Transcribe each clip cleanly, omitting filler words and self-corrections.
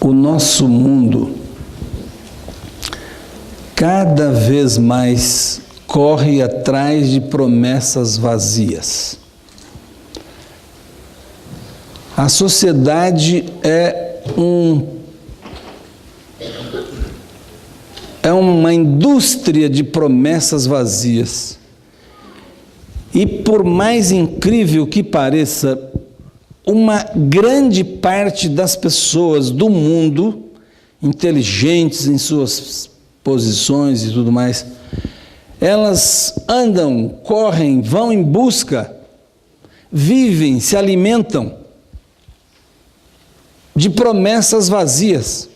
o nosso mundo cada vez mais corre atrás de promessas vazias. A sociedade é uma indústria de promessas vazias. E por mais incrível que pareça, uma grande parte das pessoas do mundo, inteligentes em suas posições e tudo mais, elas andam, correm, vão em busca, vivem, se alimentam de promessas vazias.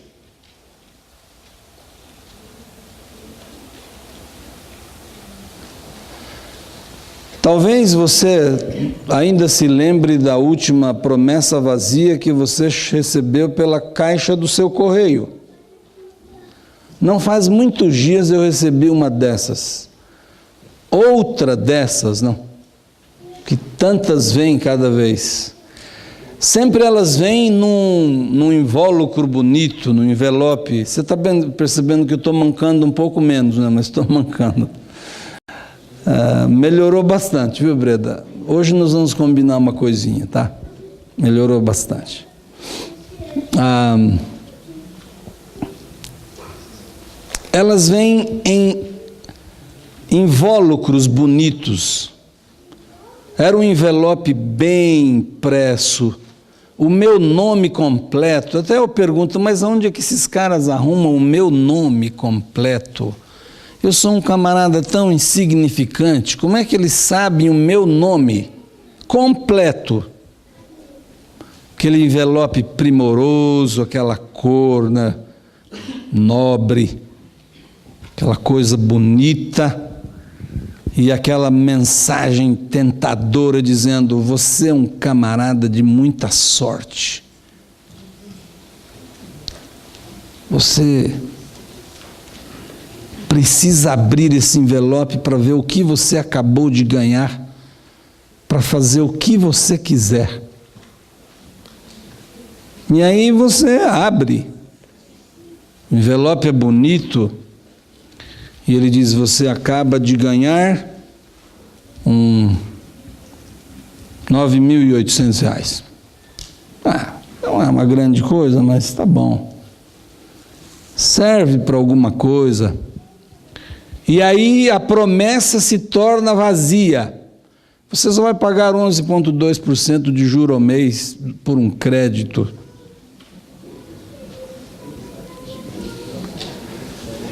Talvez você ainda se lembre da última promessa vazia que você recebeu pela caixa do seu correio. Não faz muitos dias eu recebi uma dessas. Outra dessas, não. Que tantas vêm cada vez. Sempre elas vêm num invólucro bonito, num envelope. Você está percebendo que eu estou mancando um pouco menos, né? Mas estou mancando. Melhorou bastante, viu, Breda? Hoje nós vamos combinar uma coisinha, tá? Melhorou bastante. Elas vêm em invólucros bonitos. Era um envelope bem impresso, o meu nome completo. Até eu pergunto, mas onde é que esses caras arrumam o meu nome completo? Eu sou um camarada tão insignificante, como é que eles sabem o meu nome completo? Aquele envelope primoroso, aquela cor, né, nobre, aquela coisa bonita, e aquela mensagem tentadora dizendo: você é um camarada de muita sorte. Você precisa abrir esse envelope para ver o que você acabou de ganhar, para fazer o que você quiser. E aí você abre, o envelope é bonito, e ele diz: você acaba de ganhar R$9.800. Não é uma grande coisa, mas está bom. Serve para alguma coisa. E aí a promessa se torna vazia. Você só vai pagar 11,2% de juro ao mês por um crédito.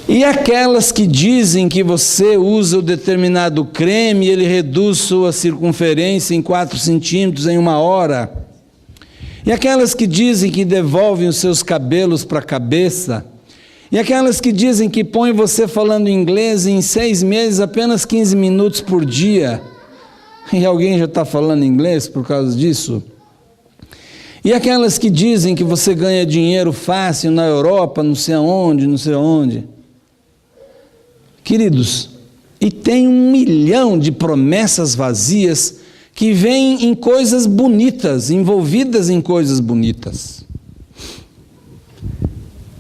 E aquelas que dizem que você usa o determinado creme e ele reduz sua circunferência em 4 centímetros em 1 hora. E aquelas que dizem que devolvem os seus cabelos para a cabeça. E aquelas que dizem que põem você falando inglês em 6 meses, apenas 15 minutos por dia. E alguém já está falando inglês por causa disso? E aquelas que dizem que você ganha dinheiro fácil na Europa, não sei aonde, não sei onde. Queridos, e tem 1 milhão de promessas vazias que vêm em coisas bonitas, envolvidas em coisas bonitas.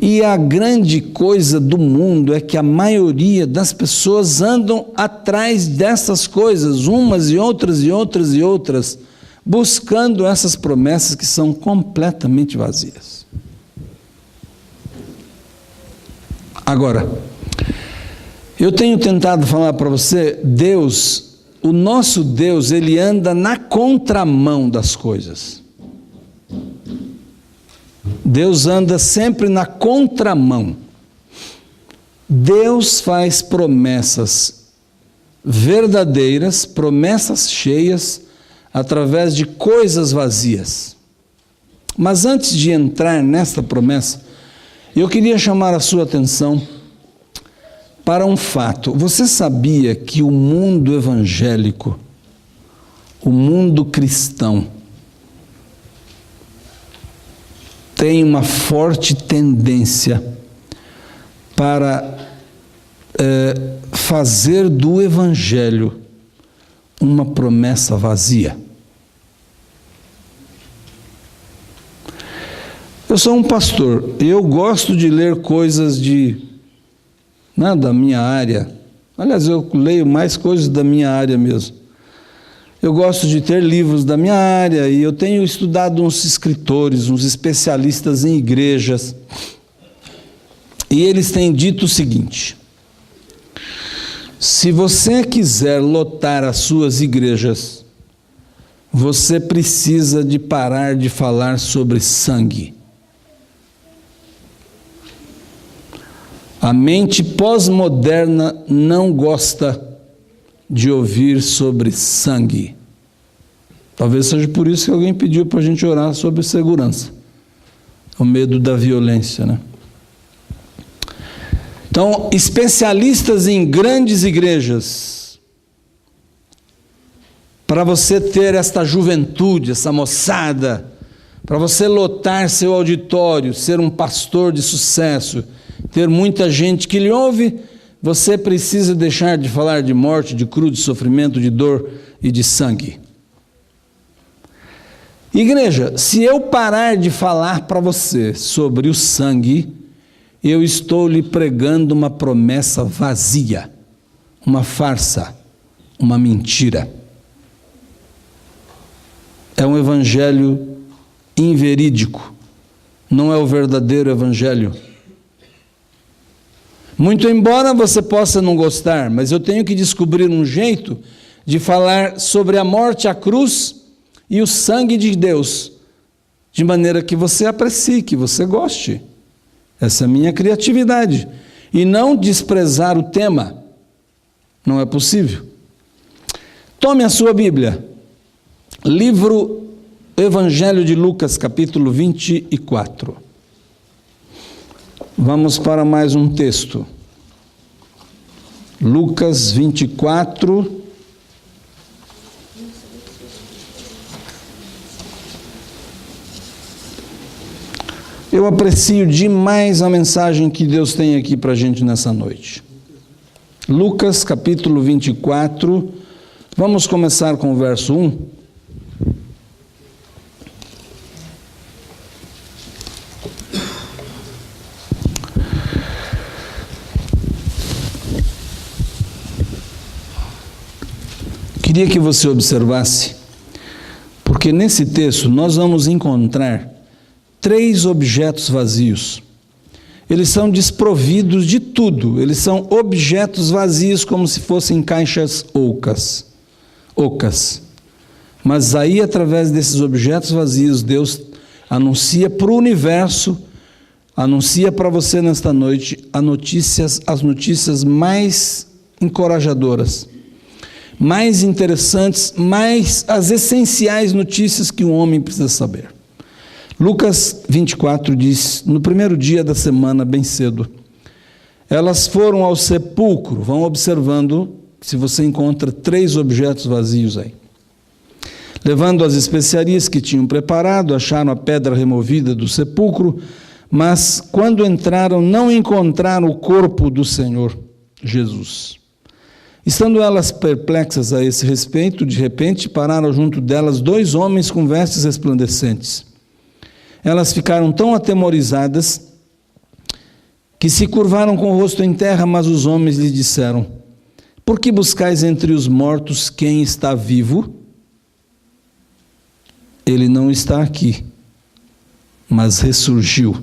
E a grande coisa do mundo é que a maioria das pessoas andam atrás dessas coisas, umas e outras e outras e outras, buscando essas promessas que são completamente vazias. Agora, eu tenho tentado falar para você, Deus, o nosso Deus, ele anda na contramão das coisas. Deus anda sempre na contramão. Deus faz promessas verdadeiras, promessas cheias, através de coisas vazias. Mas antes de entrar nessa promessa, eu queria chamar a sua atenção para um fato. Você sabia que o mundo evangélico, o mundo cristão, tem uma forte tendência para fazer do Evangelho uma promessa vazia? Eu sou um pastor e eu gosto de ler coisas da minha área. Aliás, eu leio mais coisas da minha área mesmo. Eu gosto de ter livros da minha área e eu tenho estudado uns escritores, uns especialistas em igrejas. E eles têm dito o seguinte: se você quiser lotar as suas igrejas, você precisa de parar de falar sobre sangue. A mente pós-moderna não gosta de ouvir sobre sangue. Talvez seja por isso que alguém pediu para a gente orar sobre segurança. O medo da violência, né? Então, especialistas em grandes igrejas, para você ter esta juventude, essa moçada, para você lotar seu auditório, ser um pastor de sucesso, ter muita gente que lhe ouve, você precisa deixar de falar de morte, de cruz, de sofrimento, de dor e de sangue. Igreja, se eu parar de falar para você sobre o sangue, eu estou lhe pregando uma promessa vazia, uma farsa, uma mentira. É um evangelho inverídico, não é o verdadeiro evangelho. Muito embora você possa não gostar, mas eu tenho que descobrir um jeito de falar sobre a morte, a cruz e o sangue de Deus, de maneira que você aprecie, que você goste. Essa é a minha criatividade. E não desprezar o tema. Não é possível. Tome a sua Bíblia. Livro Evangelho de Lucas, capítulo 24. Vamos para mais um texto. Lucas 24. Eu aprecio demais a mensagem que Deus tem aqui para a gente nessa noite. Lucas capítulo 24, vamos começar com o verso 1. Queria que você observasse, porque nesse texto nós vamos encontrar 3 objetos vazios. Eles são desprovidos de tudo, eles são objetos vazios como se fossem caixas ocas. Mas aí, através desses objetos vazios, Deus anuncia para o universo, anuncia para você nesta noite as notícias mais encorajadoras, mais interessantes, as essenciais notícias que um homem precisa saber. Lucas 24 diz, no primeiro dia da semana, bem cedo, elas foram ao sepulcro. Vão observando se você encontra 3 objetos vazios aí. Levando as especiarias que tinham preparado, acharam a pedra removida do sepulcro, mas quando entraram não encontraram o corpo do Senhor Jesus. Estando elas perplexas a esse respeito, de repente pararam junto delas 2 homens com vestes resplandecentes. Elas ficaram tão atemorizadas que se curvaram com o rosto em terra, mas os homens lhe disseram: por que buscais entre os mortos quem está vivo? Ele não está aqui, mas ressurgiu.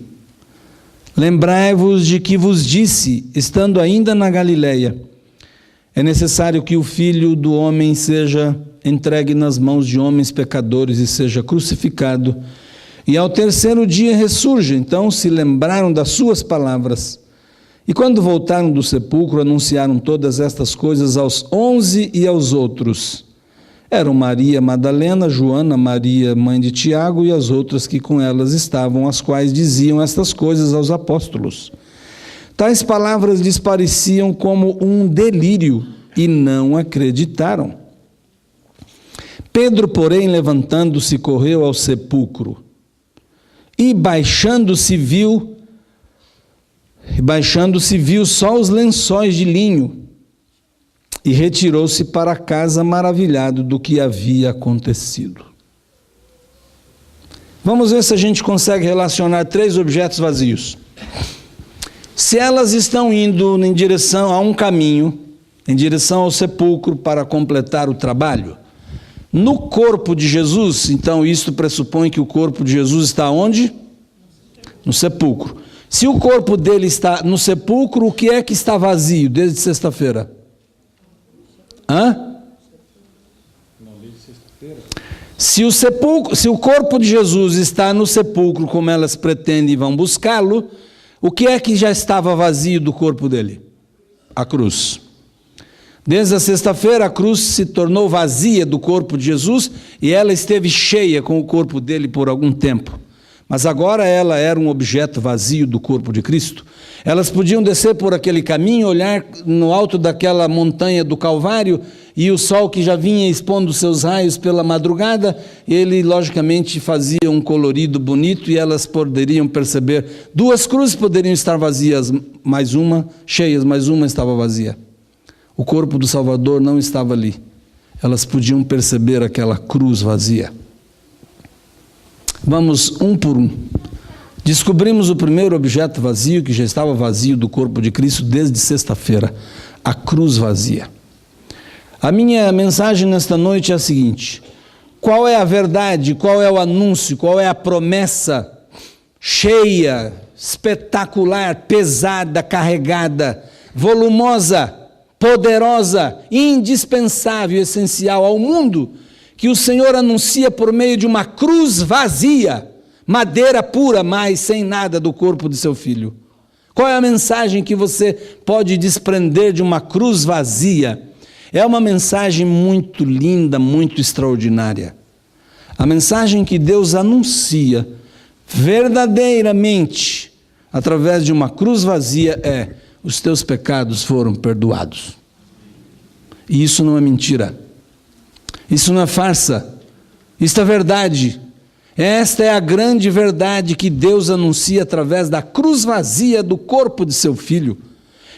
Lembrai-vos de que vos disse, estando ainda na Galileia, é necessário que o Filho do Homem seja entregue nas mãos de homens pecadores e seja crucificado, e ao 3º dia ressurge. Então se lembraram das suas palavras. E quando voltaram do sepulcro, anunciaram todas estas coisas aos 11 e aos outros. Eram Maria Madalena, Joana, Maria, mãe de Tiago, e as outras que com elas estavam, as quais diziam estas coisas aos apóstolos. Tais palavras lhes pareciam como um delírio, e não acreditaram. Pedro, porém, levantando-se, correu ao sepulcro. E baixando-se viu só os lençóis de linho, e retirou-se para casa maravilhado do que havia acontecido. Vamos ver se a gente consegue relacionar 3 objetos vazios. Se elas estão indo em direção a um caminho, em direção ao sepulcro para completar o trabalho, no corpo de Jesus, então isto pressupõe que o corpo de Jesus está onde? No sepulcro. Se o corpo dele está no sepulcro, o que é que está vazio desde sexta-feira? Se o corpo de Jesus está no sepulcro, como elas pretendem e vão buscá-lo, o que é que já estava vazio do corpo dele? A cruz. Desde a sexta-feira, a cruz se tornou vazia do corpo de Jesus e ela esteve cheia com o corpo dele por algum tempo. Mas agora ela era um objeto vazio do corpo de Cristo. Elas podiam descer por aquele caminho, olhar no alto daquela montanha do Calvário e o sol que já vinha expondo seus raios pela madrugada, ele logicamente fazia um colorido bonito e elas poderiam perceber, 2 cruzes poderiam estar vazias, mais uma, cheias, mais uma estava vazia. O corpo do Salvador não estava ali. Elas podiam perceber aquela cruz vazia. Vamos um por um. Descobrimos o primeiro objeto vazio, que já estava vazio do corpo de Cristo desde sexta-feira, a cruz vazia. A minha mensagem nesta noite é a seguinte: qual é a verdade, qual é o anúncio, qual é a promessa cheia, espetacular, pesada, carregada, volumosa, poderosa, indispensável, essencial ao mundo, que o Senhor anuncia por meio de uma cruz vazia, madeira pura, mas sem nada do corpo de seu filho? Qual é a mensagem que você pode desprender de uma cruz vazia? É uma mensagem muito linda, muito extraordinária. A mensagem que Deus anuncia verdadeiramente através de uma cruz vazia é: os teus pecados foram perdoados. E isso não é mentira. Isso não é farsa. Isso é verdade. Esta é a grande verdade que Deus anuncia através da cruz vazia do corpo de seu filho.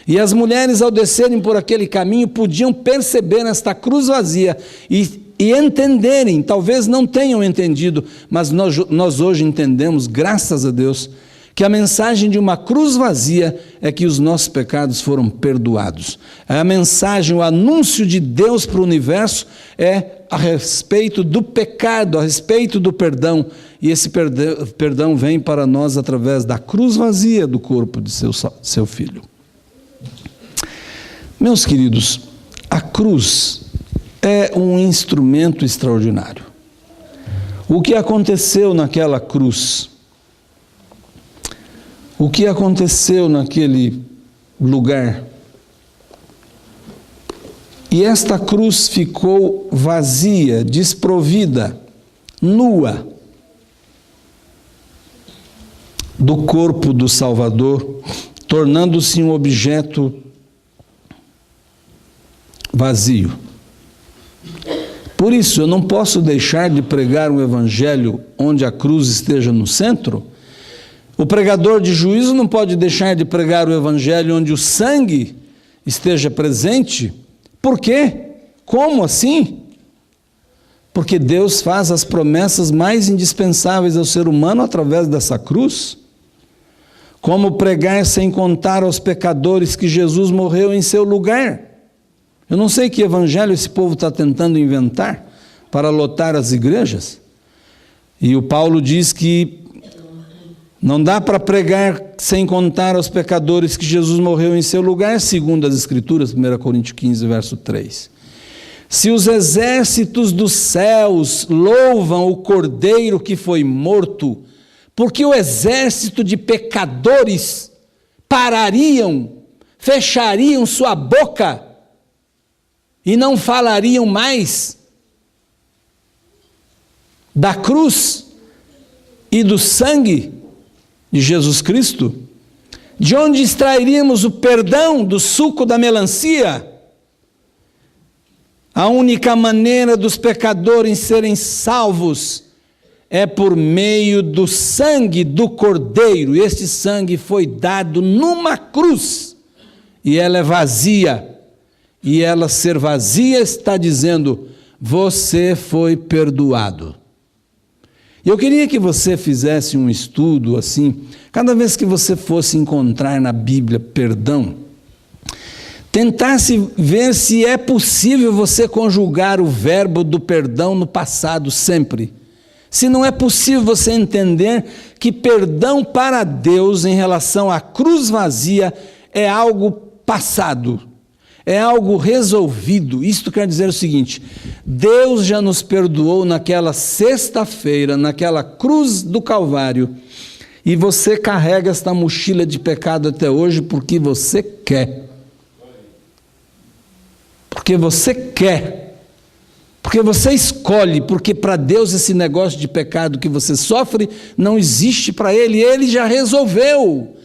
E as mulheres, ao descerem por aquele caminho, podiam perceber esta cruz vazia e entenderem, talvez não tenham entendido, mas nós hoje entendemos, graças a Deus, que a mensagem de uma cruz vazia é que os nossos pecados foram perdoados. A mensagem, o anúncio de Deus para o universo é a respeito do pecado, a respeito do perdão, e esse perdão vem para nós através da cruz vazia do corpo de seu filho. Meus queridos, a cruz é um instrumento extraordinário. O que aconteceu naquela cruz? O que aconteceu naquele lugar? E esta cruz ficou vazia, desprovida, nua do corpo do Salvador, tornando-se um objeto vazio. Por isso, eu não posso deixar de pregar um evangelho onde a cruz esteja no centro. O pregador de juízo não pode deixar de pregar o evangelho onde o sangue esteja presente. Por quê? Como assim? Porque Deus faz as promessas mais indispensáveis ao ser humano através dessa cruz. Como pregar sem contar aos pecadores que Jesus morreu em seu lugar? Eu não sei que evangelho esse povo está tentando inventar para lotar as igrejas. E o Paulo diz que não dá para pregar sem contar aos pecadores que Jesus morreu em seu lugar, segundo as Escrituras, 1 Coríntios 15, verso 3. Se os exércitos dos céus louvam o Cordeiro que foi morto, porque o exército de pecadores parariam, fechariam sua boca e não falariam mais da cruz e do sangue de Jesus Cristo? De onde extrairíamos o perdão do suco da melancia? A única maneira dos pecadores serem salvos é por meio do sangue do Cordeiro. Este sangue foi dado numa cruz e ela é vazia. E ela ser vazia está dizendo: você foi perdoado. Eu queria que você fizesse um estudo assim, cada vez que você fosse encontrar na Bíblia perdão, tentasse ver se é possível você conjugar o verbo do perdão no passado sempre. Se não é possível você entender que perdão para Deus em relação à cruz vazia é algo passado, é algo resolvido. Isto quer dizer o seguinte: Deus já nos perdoou naquela sexta-feira, naquela cruz do Calvário, e você carrega esta mochila de pecado até hoje porque você quer. Porque você quer. Porque você escolhe, porque para Deus esse negócio de pecado que você sofre não existe para Ele. Ele já resolveu,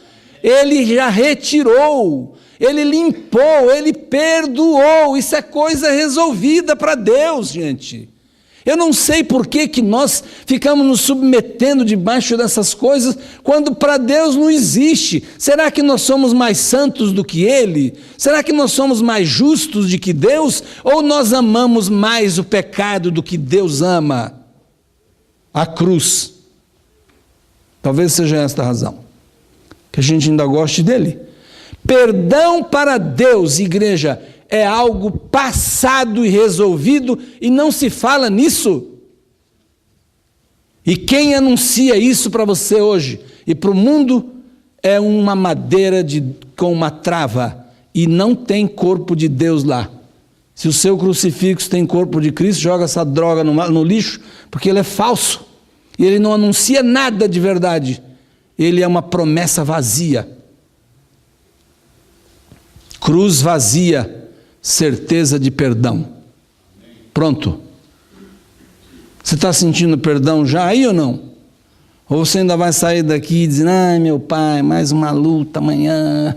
Ele já retirou, Ele limpou, Ele perdoou. Isso é coisa resolvida para Deus, gente. Eu não sei por que nós ficamos nos submetendo debaixo dessas coisas, quando para Deus não existe. Será que nós somos mais santos do que Ele? Será que nós somos mais justos do que Deus? Ou nós amamos mais o pecado do que Deus ama? A cruz. Talvez seja esta a razão, que a gente ainda goste dele. Perdão para Deus, igreja, é algo passado e resolvido, e não se fala nisso. E quem anuncia isso para você hoje e para o mundo é uma madeira com uma trava, e não tem corpo de Deus lá. Se o seu crucifixo tem corpo de Cristo, joga essa droga no lixo, porque ele é falso, e ele não anuncia nada de verdade. Ele é uma promessa vazia. Cruz vazia, certeza de perdão. Pronto. Você está sentindo perdão já aí ou não? Ou você ainda vai sair daqui dizendo: ai meu pai, mais uma luta amanhã,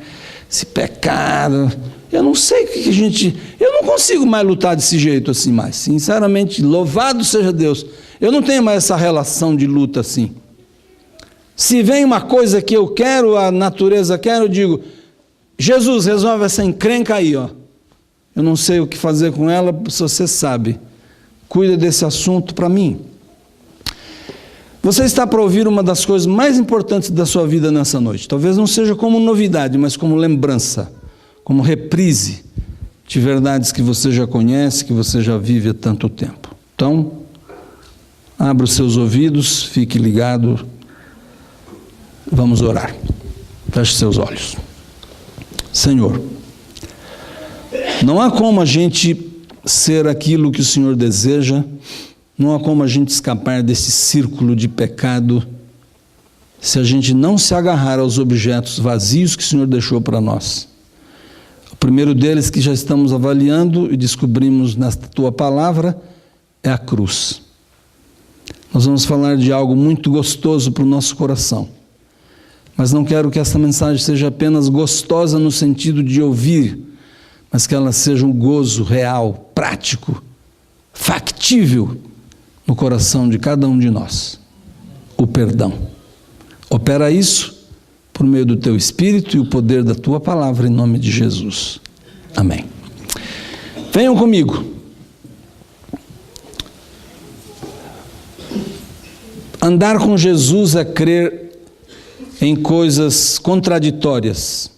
esse pecado. Eu não sei o que a gente... Eu não consigo mais lutar desse jeito assim mais. Sinceramente, louvado seja Deus. Eu não tenho mais essa relação de luta assim. Se vem uma coisa que eu quero, a natureza quer, eu digo: Jesus, resolve essa encrenca aí, ó. Eu não sei o que fazer com ela, se você sabe. Cuida desse assunto para mim. Você está para ouvir uma das coisas mais importantes da sua vida nessa noite. Talvez não seja como novidade, mas como lembrança, como reprise de verdades que você já conhece, que você já vive há tanto tempo. Então, abra os seus ouvidos, fique ligado. Vamos orar. Feche seus olhos. Senhor, não há como a gente ser aquilo que o Senhor deseja, não há como a gente escapar desse círculo de pecado, se a gente não se agarrar aos objetos vazios que o Senhor deixou para nós. O primeiro deles, que já estamos avaliando e descobrimos nesta Tua palavra, é a cruz. Nós vamos falar de algo muito gostoso para o nosso coração, mas não quero que essa mensagem seja apenas gostosa no sentido de ouvir, mas que ela seja um gozo real, prático, factível no coração de cada um de nós. O perdão. Opera isso por meio do Teu Espírito e o poder da Tua palavra, em nome de Jesus. Amém. Venham comigo. Andar com Jesus é crer em coisas contraditórias,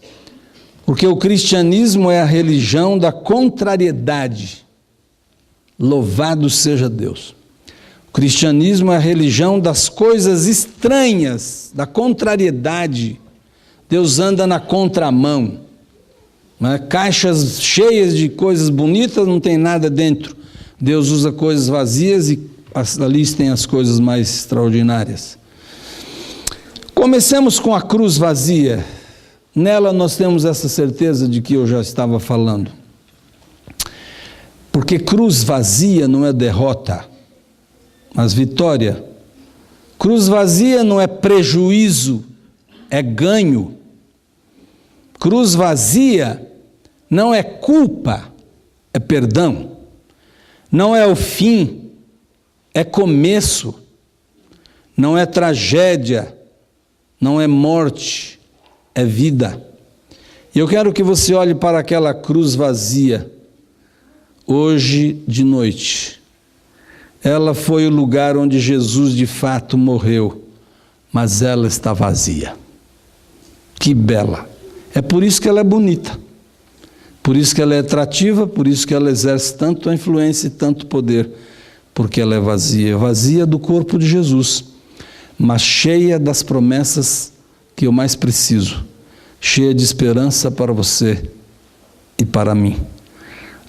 porque o cristianismo é a religião da contrariedade. Louvado seja Deus. O cristianismo é a religião das coisas estranhas, da contrariedade. Deus anda na contramão, né? Caixas cheias de coisas bonitas, não tem nada dentro. Deus usa coisas vazias e ali tem as coisas mais extraordinárias. Comecemos com a cruz vazia. Nela nós temos essa certeza de que eu já estava falando. Porque cruz vazia não é derrota, mas vitória. Cruz vazia não é prejuízo, é ganho. Cruz vazia não é culpa, é perdão. Não é o fim, é começo. Não é tragédia, não é morte, é vida. E eu quero que você olhe para aquela cruz vazia hoje de noite Ela foi o lugar onde Jesus de fato morreu, mas ela está vazia. Que bela! É por isso que ela é bonita, por isso que ela é atrativa, por isso que ela exerce tanto a influência e tanto poder, porque ela é vazia do corpo de Jesus, mas cheia das promessas que eu mais preciso, cheia de esperança para você e para mim.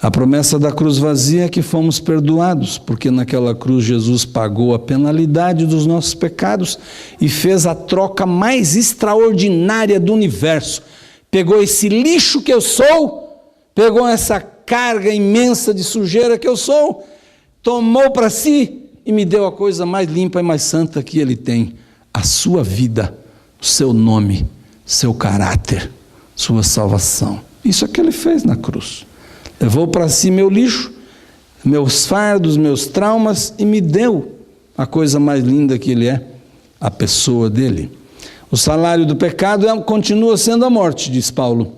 A promessa da cruz vazia é que fomos perdoados, porque naquela cruz Jesus pagou a penalidade dos nossos pecados e fez a troca mais extraordinária do universo. Pegou esse lixo que eu sou, pegou essa carga imensa de sujeira que eu sou, tomou para si e me deu a coisa mais limpa e mais santa que Ele tem, a sua vida, o seu nome, seu caráter, sua salvação. Isso é o que Ele fez na cruz. Levou para si meu lixo, meus fardos, meus traumas e me deu a coisa mais linda que Ele é, a pessoa dele. O salário do pecado continua sendo a morte, diz Paulo.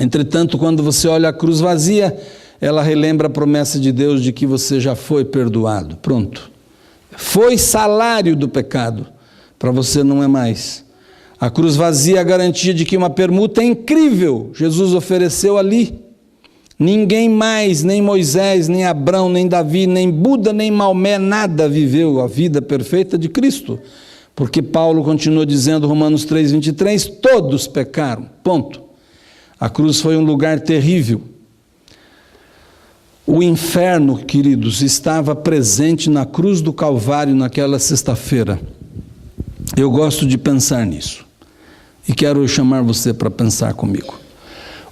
Entretanto, quando você olha a cruz vazia, ela relembra a promessa de Deus de que você já foi perdoado. Pronto. Foi salário do pecado, para você não é mais. A cruz vazia é a garantia de que uma permuta incrível Jesus ofereceu ali. Ninguém mais, nem Moisés, nem Abraão, nem Davi, nem Buda, nem Maomé, nada viveu a vida perfeita de Cristo. Porque Paulo continua dizendo, Romanos 3:23, todos pecaram, ponto. A cruz foi um lugar terrível. O inferno, queridos, estava presente na cruz do Calvário naquela sexta-feira. Eu gosto de pensar nisso. E quero chamar você para pensar comigo.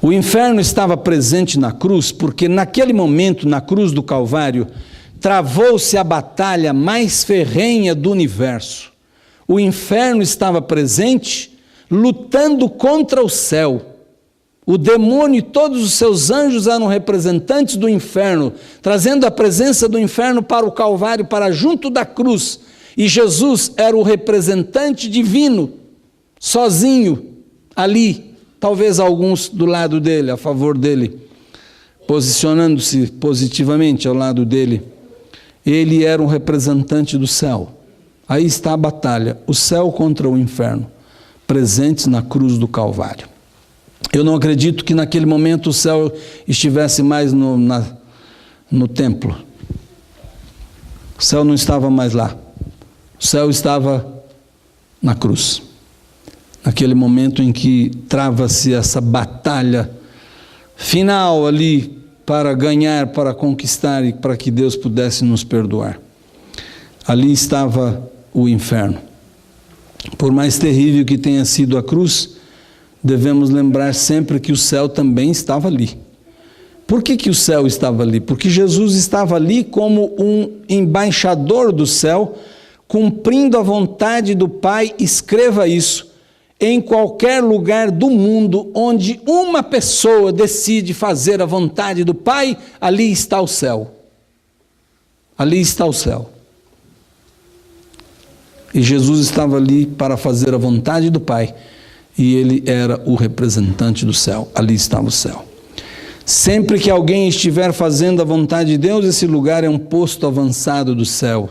O inferno estava presente na cruz porque naquele momento, na cruz do Calvário, travou-se a batalha mais ferrenha do universo. O inferno estava presente, lutando contra o céu. O demônio e todos os seus anjos eram representantes do inferno, trazendo a presença do inferno para o Calvário, para junto da cruz. E Jesus era o representante divino, sozinho, ali. Talvez alguns do lado dele, a favor dele, posicionando-se positivamente ao lado dele. Ele era um representante do céu. Aí está a batalha, o céu contra o inferno, presentes na cruz do Calvário. Eu não acredito que naquele momento o céu estivesse mais no templo. O céu não estava mais lá. O céu estava na cruz. Naquele momento em que trava-se essa batalha final ali para ganhar, para conquistar e para que Deus pudesse nos perdoar. Ali estava o inferno. Por mais terrível que tenha sido a cruz, devemos lembrar sempre que o céu também estava ali. Por que o céu estava ali? Porque Jesus estava ali como um embaixador do céu, cumprindo a vontade do Pai. Escreva isso. Em qualquer lugar do mundo onde uma pessoa decide fazer a vontade do Pai, ali está o céu. Ali está o céu. E Jesus estava ali para fazer a vontade do Pai, e Ele era o representante do céu. Ali estava o céu. Sempre que alguém estiver fazendo a vontade de Deus, esse lugar é um posto avançado do céu.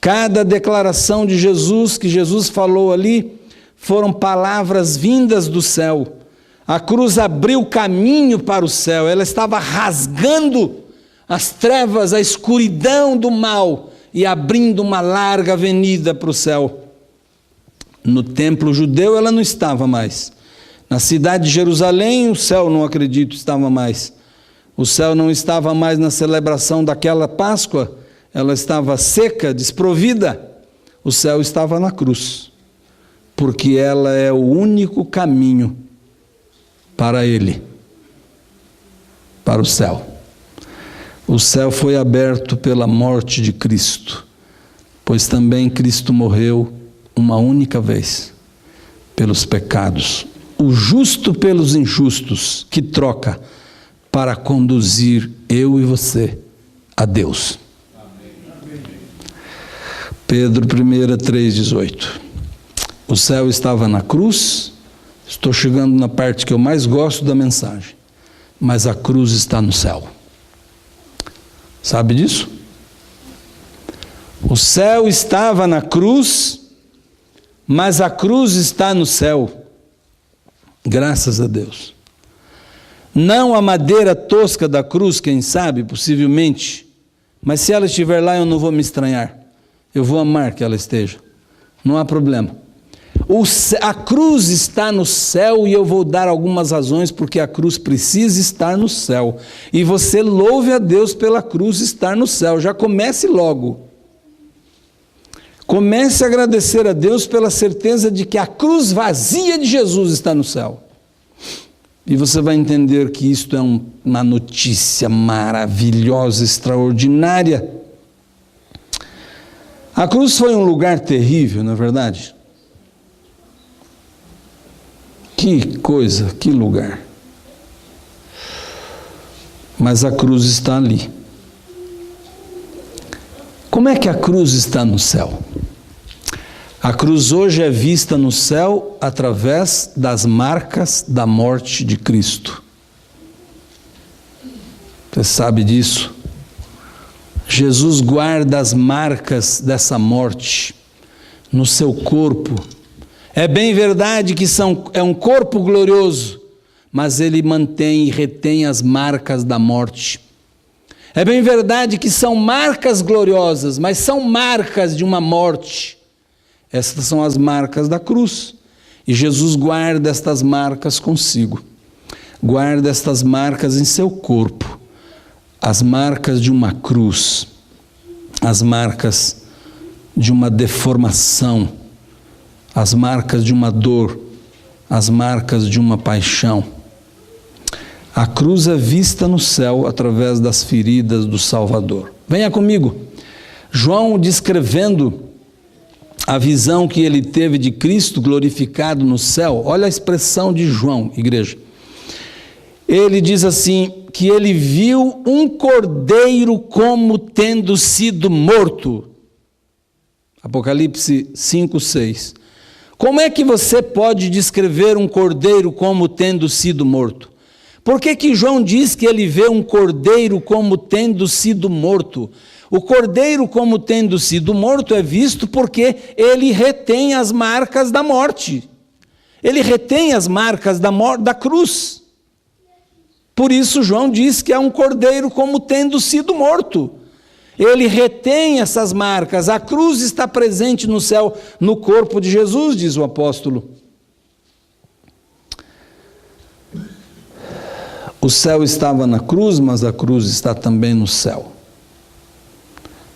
Cada declaração de Jesus, que Jesus falou ali, foram palavras vindas do céu. A cruz abriu caminho para o céu, ela estava rasgando as trevas, a escuridão do mal e abrindo uma larga avenida para o céu. No templo judeu ela não estava mais. Na cidade de Jerusalém o céu, não acredito, estava mais. O céu não estava mais na celebração daquela Páscoa, ela estava seca, desprovida. O céu estava na cruz. Porque ela é o único caminho para Ele, para o céu. O céu foi aberto pela morte de Cristo, pois também Cristo morreu uma única vez pelos pecados, o justo pelos injustos, que troca para conduzir eu e você a Deus. Pedro 1, 3,18. O céu estava na cruz, estou chegando na parte que eu mais gosto da mensagem, mas a cruz está no céu. Sabe disso? O céu estava na cruz, mas a cruz está no céu. Graças a Deus. Não a madeira tosca da cruz, quem sabe, possivelmente, mas se ela estiver lá eu não vou me estranhar. Eu vou amar que ela esteja. Não há problema. A cruz está no céu e eu vou dar algumas razões porque a cruz precisa estar no céu. E você louve a Deus pela cruz estar no céu. Já comece logo. Comece a agradecer a Deus pela certeza de que a cruz vazia de Jesus está no céu. E você vai entender que isto é uma notícia maravilhosa, extraordinária. A cruz foi um lugar terrível, não é verdade? Que coisa, que lugar. Mas a cruz está ali. Como é que a cruz está no céu? A cruz hoje é vista no céu através das marcas da morte de Cristo. Você sabe disso? Jesus guarda as marcas dessa morte no seu corpo. É bem verdade que é um corpo glorioso, mas ele mantém e retém as marcas da morte. É bem verdade que são marcas gloriosas, mas são marcas de uma morte. Estas são as marcas da cruz. E Jesus guarda estas marcas consigo. Guarda estas marcas em seu corpo. As marcas de uma cruz. As marcas de uma deformação. As marcas de uma dor. As marcas de uma paixão. A cruz é vista no céu através das feridas do Salvador. Venha comigo. João descrevendo a visão que ele teve de Cristo glorificado no céu. Olha a expressão de João, igreja. Ele diz assim, que ele viu um cordeiro como tendo sido morto. Apocalipse 5:6. Como é que você pode descrever um cordeiro como tendo sido morto? Por que João diz que ele vê um cordeiro como tendo sido morto? O cordeiro como tendo sido morto é visto porque ele retém as marcas da morte. Ele retém as marcas da cruz. Por isso João diz que é um cordeiro como tendo sido morto. Ele retém essas marcas. A cruz está presente no céu, no corpo de Jesus, diz o apóstolo. O céu estava na cruz, mas a cruz está também no céu.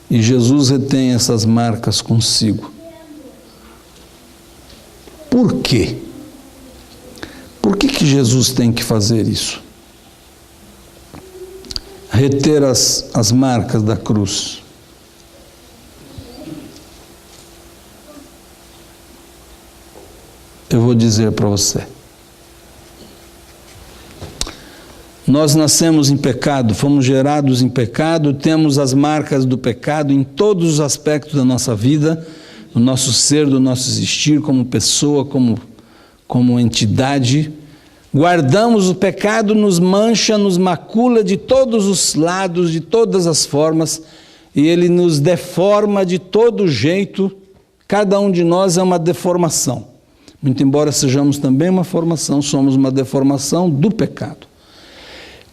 E Jesus retém essas marcas consigo. Por quê? Por que Jesus tem que fazer isso? Reter as marcas da cruz. Eu vou dizer para você. Nós nascemos em pecado, fomos gerados em pecado, temos as marcas do pecado em todos os aspectos da nossa vida, do nosso ser, do nosso existir como pessoa, como entidade. Guardamos o pecado, nos mancha, nos macula de todos os lados, de todas as formas, e ele nos deforma de todo jeito. Cada um de nós é uma deformação. Muito embora sejamos também uma formação, somos uma deformação do pecado.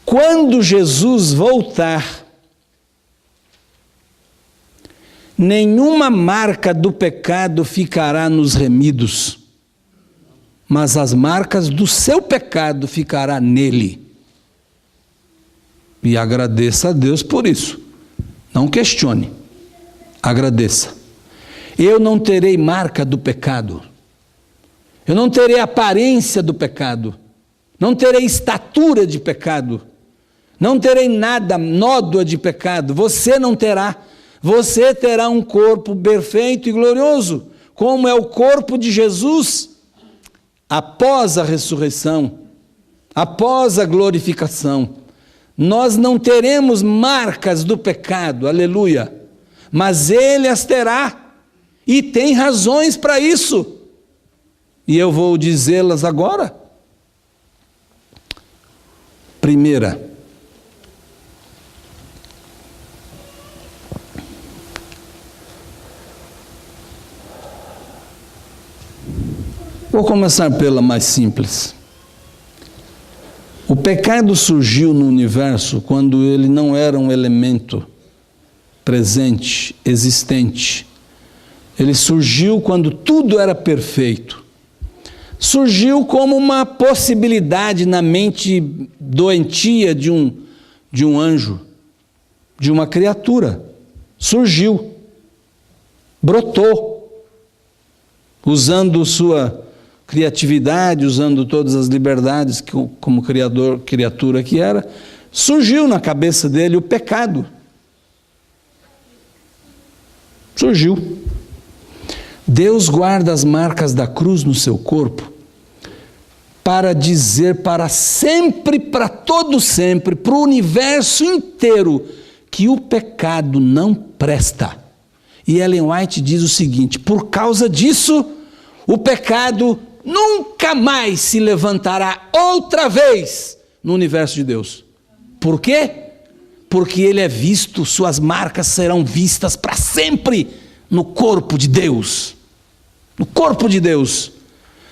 Quando Jesus voltar, nenhuma marca do pecado ficará nos remidos, mas as marcas do seu pecado ficará nele. E agradeça a Deus por isso. Não questione, agradeça. Eu não terei marca do pecado. Eu não terei aparência do pecado. Não terei estatura de pecado. Não terei nada, nódoa de pecado. Você não terá. Você terá um corpo perfeito e glorioso, como é o corpo de Jesus, após a ressurreição, após a glorificação. Nós não teremos marcas do pecado, aleluia, mas Ele as terá, e tem razões para isso, e eu vou dizê-las agora. Primeira, Vou começar pela mais simples. O pecado surgiu no universo quando ele não era um elemento presente, existente. Ele surgiu quando tudo era perfeito. Surgiu como uma possibilidade na mente doentia de um anjo, de uma criatura. Surgiu, brotou, usando sua criatividade, usando todas as liberdades que, como criatura que era, surgiu na cabeça dele o pecado. Surgiu. Deus guarda as marcas da cruz no seu corpo para dizer para sempre, para todo sempre, para o universo inteiro, que o pecado não presta. E Ellen White diz o seguinte: por causa disso, o pecado nunca mais se levantará outra vez no universo de Deus. Por quê? Porque ele é visto, suas marcas serão vistas para sempre no corpo de Deus. No corpo de Deus.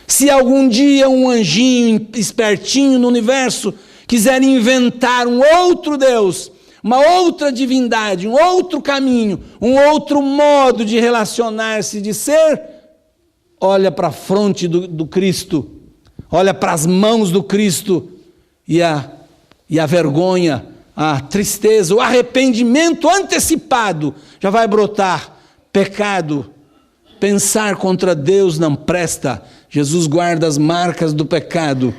Se algum dia um anjinho espertinho no universo quiser inventar um outro Deus, uma outra divindade, um outro caminho, um outro modo de relacionar-se, de ser, olha para a fronte do Cristo, olha para as mãos do Cristo, e a vergonha, a tristeza, o arrependimento antecipado já vai brotar. Pecado, pensar contra Deus não presta. Jesus guarda as marcas do pecado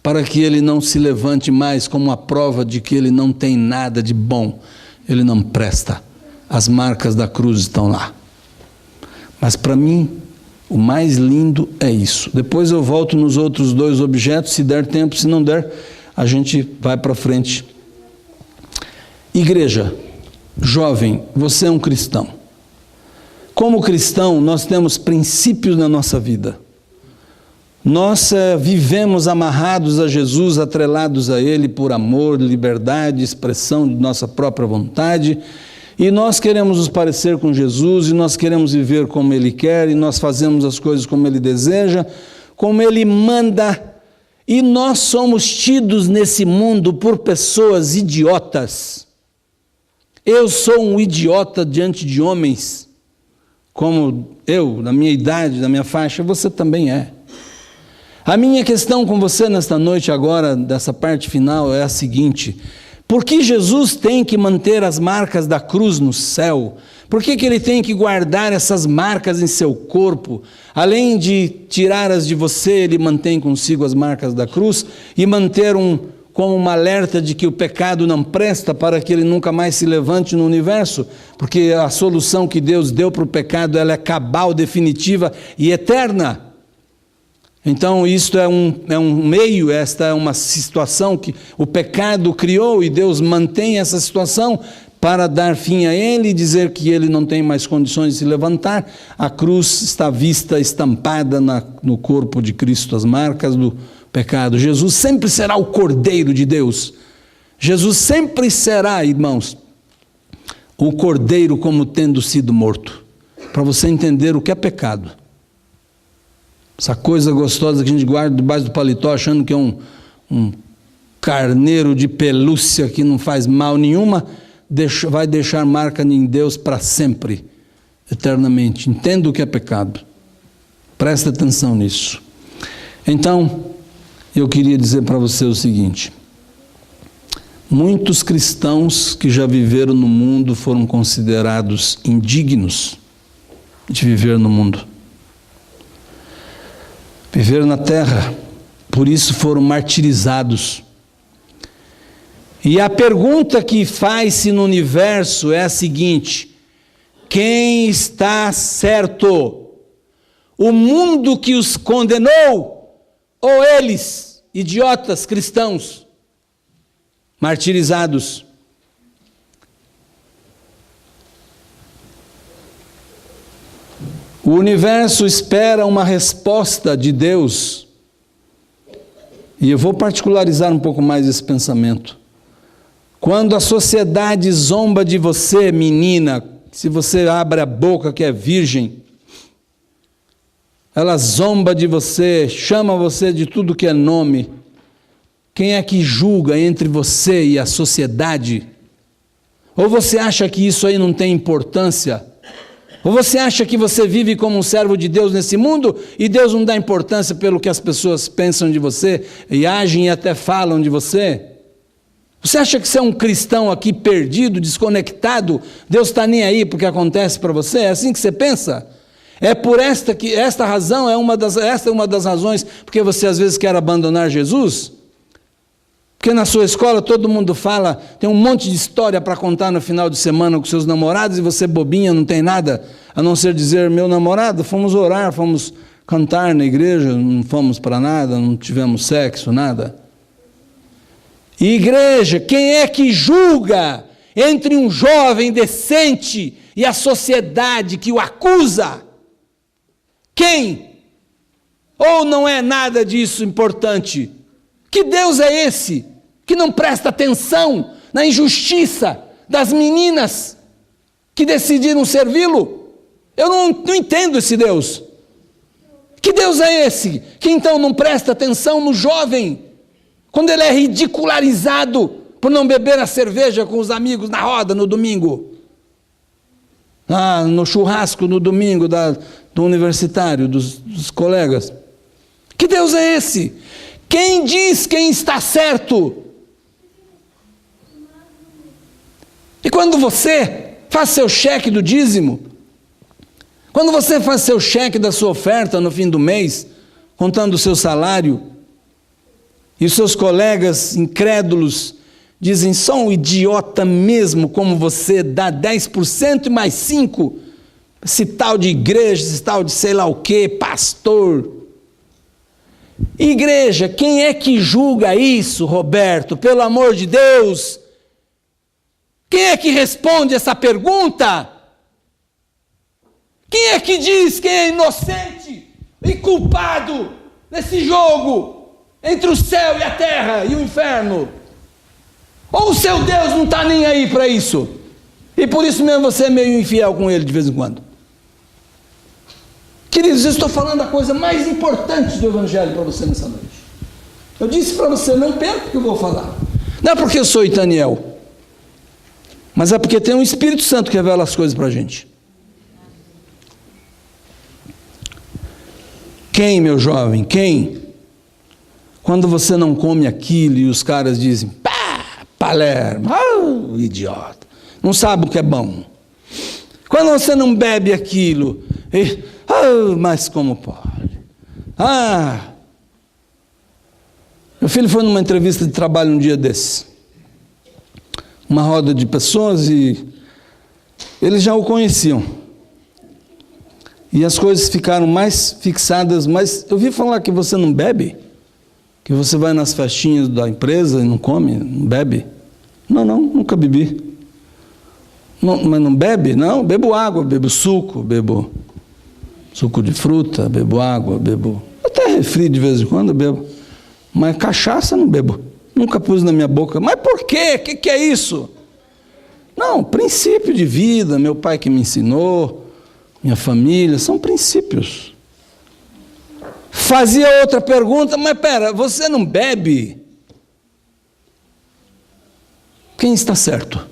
para que ele não se levante mais como uma prova de que ele não tem nada de bom, ele não presta. As marcas da cruz estão lá. Mas para mim, o mais lindo é isso. Depois eu volto nos outros dois objetos, se der tempo, se não der, a gente vai para frente. Igreja, jovem, você é um cristão. Como cristão, nós temos princípios na nossa vida. Nós vivemos amarrados a Jesus, atrelados a Ele por amor, liberdade, expressão de nossa própria vontade. E nós queremos nos parecer com Jesus, e nós queremos viver como Ele quer, e nós fazemos as coisas como Ele deseja, como Ele manda. E nós somos tidos nesse mundo por pessoas idiotas. Eu sou um idiota diante de homens, como eu, na minha idade, na minha faixa, você também é. A minha questão com você nesta noite agora, dessa parte final, é a seguinte: por que Jesus tem que manter as marcas da cruz no céu? Por que ele tem que guardar essas marcas em seu corpo? Além de tirá-las de você, ele mantém consigo as marcas da cruz e manter como um alerta de que o pecado não presta, para que ele nunca mais se levante no universo, porque a solução que Deus deu para o pecado, ela é cabal, definitiva e eterna. Então isto é um meio, esta é uma situação que o pecado criou, e Deus mantém essa situação para dar fim a ele e dizer que ele não tem mais condições de se levantar. A cruz está vista, estampada no corpo de Cristo, as marcas do pecado. Jesus sempre será o Cordeiro de Deus. Jesus sempre será, irmãos, o Cordeiro como tendo sido morto. Para você entender o que é pecado. Essa coisa gostosa que a gente guarda debaixo do paletó, achando que é um carneiro de pelúcia que não faz mal nenhuma, vai deixar marca em Deus para sempre, eternamente. Entenda o que é pecado. Presta atenção nisso. Então, eu queria dizer para você o seguinte: muitos cristãos que já viveram no mundo foram considerados indignos de viver no mundo. Viveram na terra, por isso foram martirizados. E a pergunta que faz-se no universo é a seguinte: quem está certo? O mundo que os condenou, ou eles, idiotas cristãos, martirizados? O universo espera uma resposta de Deus, e eu vou particularizar um pouco mais esse pensamento. Quando a sociedade zomba de você, menina, se você abre a boca que é virgem, ela zomba de você, chama você de tudo que é nome. Quem é que julga entre você e a sociedade? Ou você acha que isso aí não tem importância? Ou você acha que você vive como um servo de Deus nesse mundo e Deus não dá importância pelo que as pessoas pensam de você e agem e até falam de você? Você acha que você é um cristão aqui perdido, desconectado? Deus está nem aí porque acontece para você? É assim que você pensa? É por esta razão, esta é uma das razões porque você às vezes quer abandonar Jesus? Porque na sua escola todo mundo fala, tem um monte de história para contar no final de semana com seus namorados e você bobinha, não tem nada a não ser dizer, meu namorado, fomos orar, fomos cantar na igreja, não fomos para nada, não tivemos sexo, nada. Igreja, quem é que julga entre um jovem decente e a sociedade que o acusa? Quem? Ou não é nada disso importante? Que Deus é esse que não presta atenção na injustiça das meninas que decidiram servi-lo? Eu não entendo esse Deus. Que Deus é esse que então não presta atenção no jovem quando ele é ridicularizado por não beber a cerveja com os amigos na roda no domingo? No churrasco no domingo do universitário, dos colegas. Que Deus é esse? Quem diz quem está certo? E quando você faz seu cheque do dízimo, quando você faz seu cheque da sua oferta no fim do mês, contando o seu salário, e os seus colegas incrédulos dizem, só um idiota mesmo como você dá 10% e mais 5%, esse tal de igreja, esse tal de sei lá o quê, pastor. Igreja, quem é que julga isso, Roberto? Pelo amor de Deus, quem é que responde essa pergunta? Quem é que diz quem é inocente e culpado nesse jogo entre o céu e a terra e o inferno? Ou o seu Deus não está nem aí para isso? E por isso mesmo você é meio infiel com ele de vez em quando. Queridos, eu estou falando a coisa mais importante do Evangelho para você nessa noite. Eu disse para você, não perca o que eu vou falar. Não é porque eu sou Itaniel, mas é porque tem um Espírito Santo que revela as coisas para a gente. Quem, meu jovem, quem? Quando você não come aquilo e os caras dizem, pá, Palermo, idiota, não sabe o que é bom. Quando você não bebe aquilo, mas como pode? Meu filho foi numa entrevista de trabalho um dia desses, uma roda de pessoas e eles já o conheciam. E as coisas ficaram mais fixadas, mas eu vi falar que você não bebe? Que você vai nas festinhas da empresa e não come, não bebe? Não, nunca bebi. Não, mas não bebe? Não, bebo água, bebo suco, bebo suco de fruta, bebo água, bebo até refri de vez em quando bebo, mas cachaça não bebo, nunca pus na minha boca. Mas por quê? O que é isso? Não, princípio de vida, meu pai que me ensinou, minha família, são princípios. Fazia outra pergunta, mas pera, você não bebe? Quem está certo?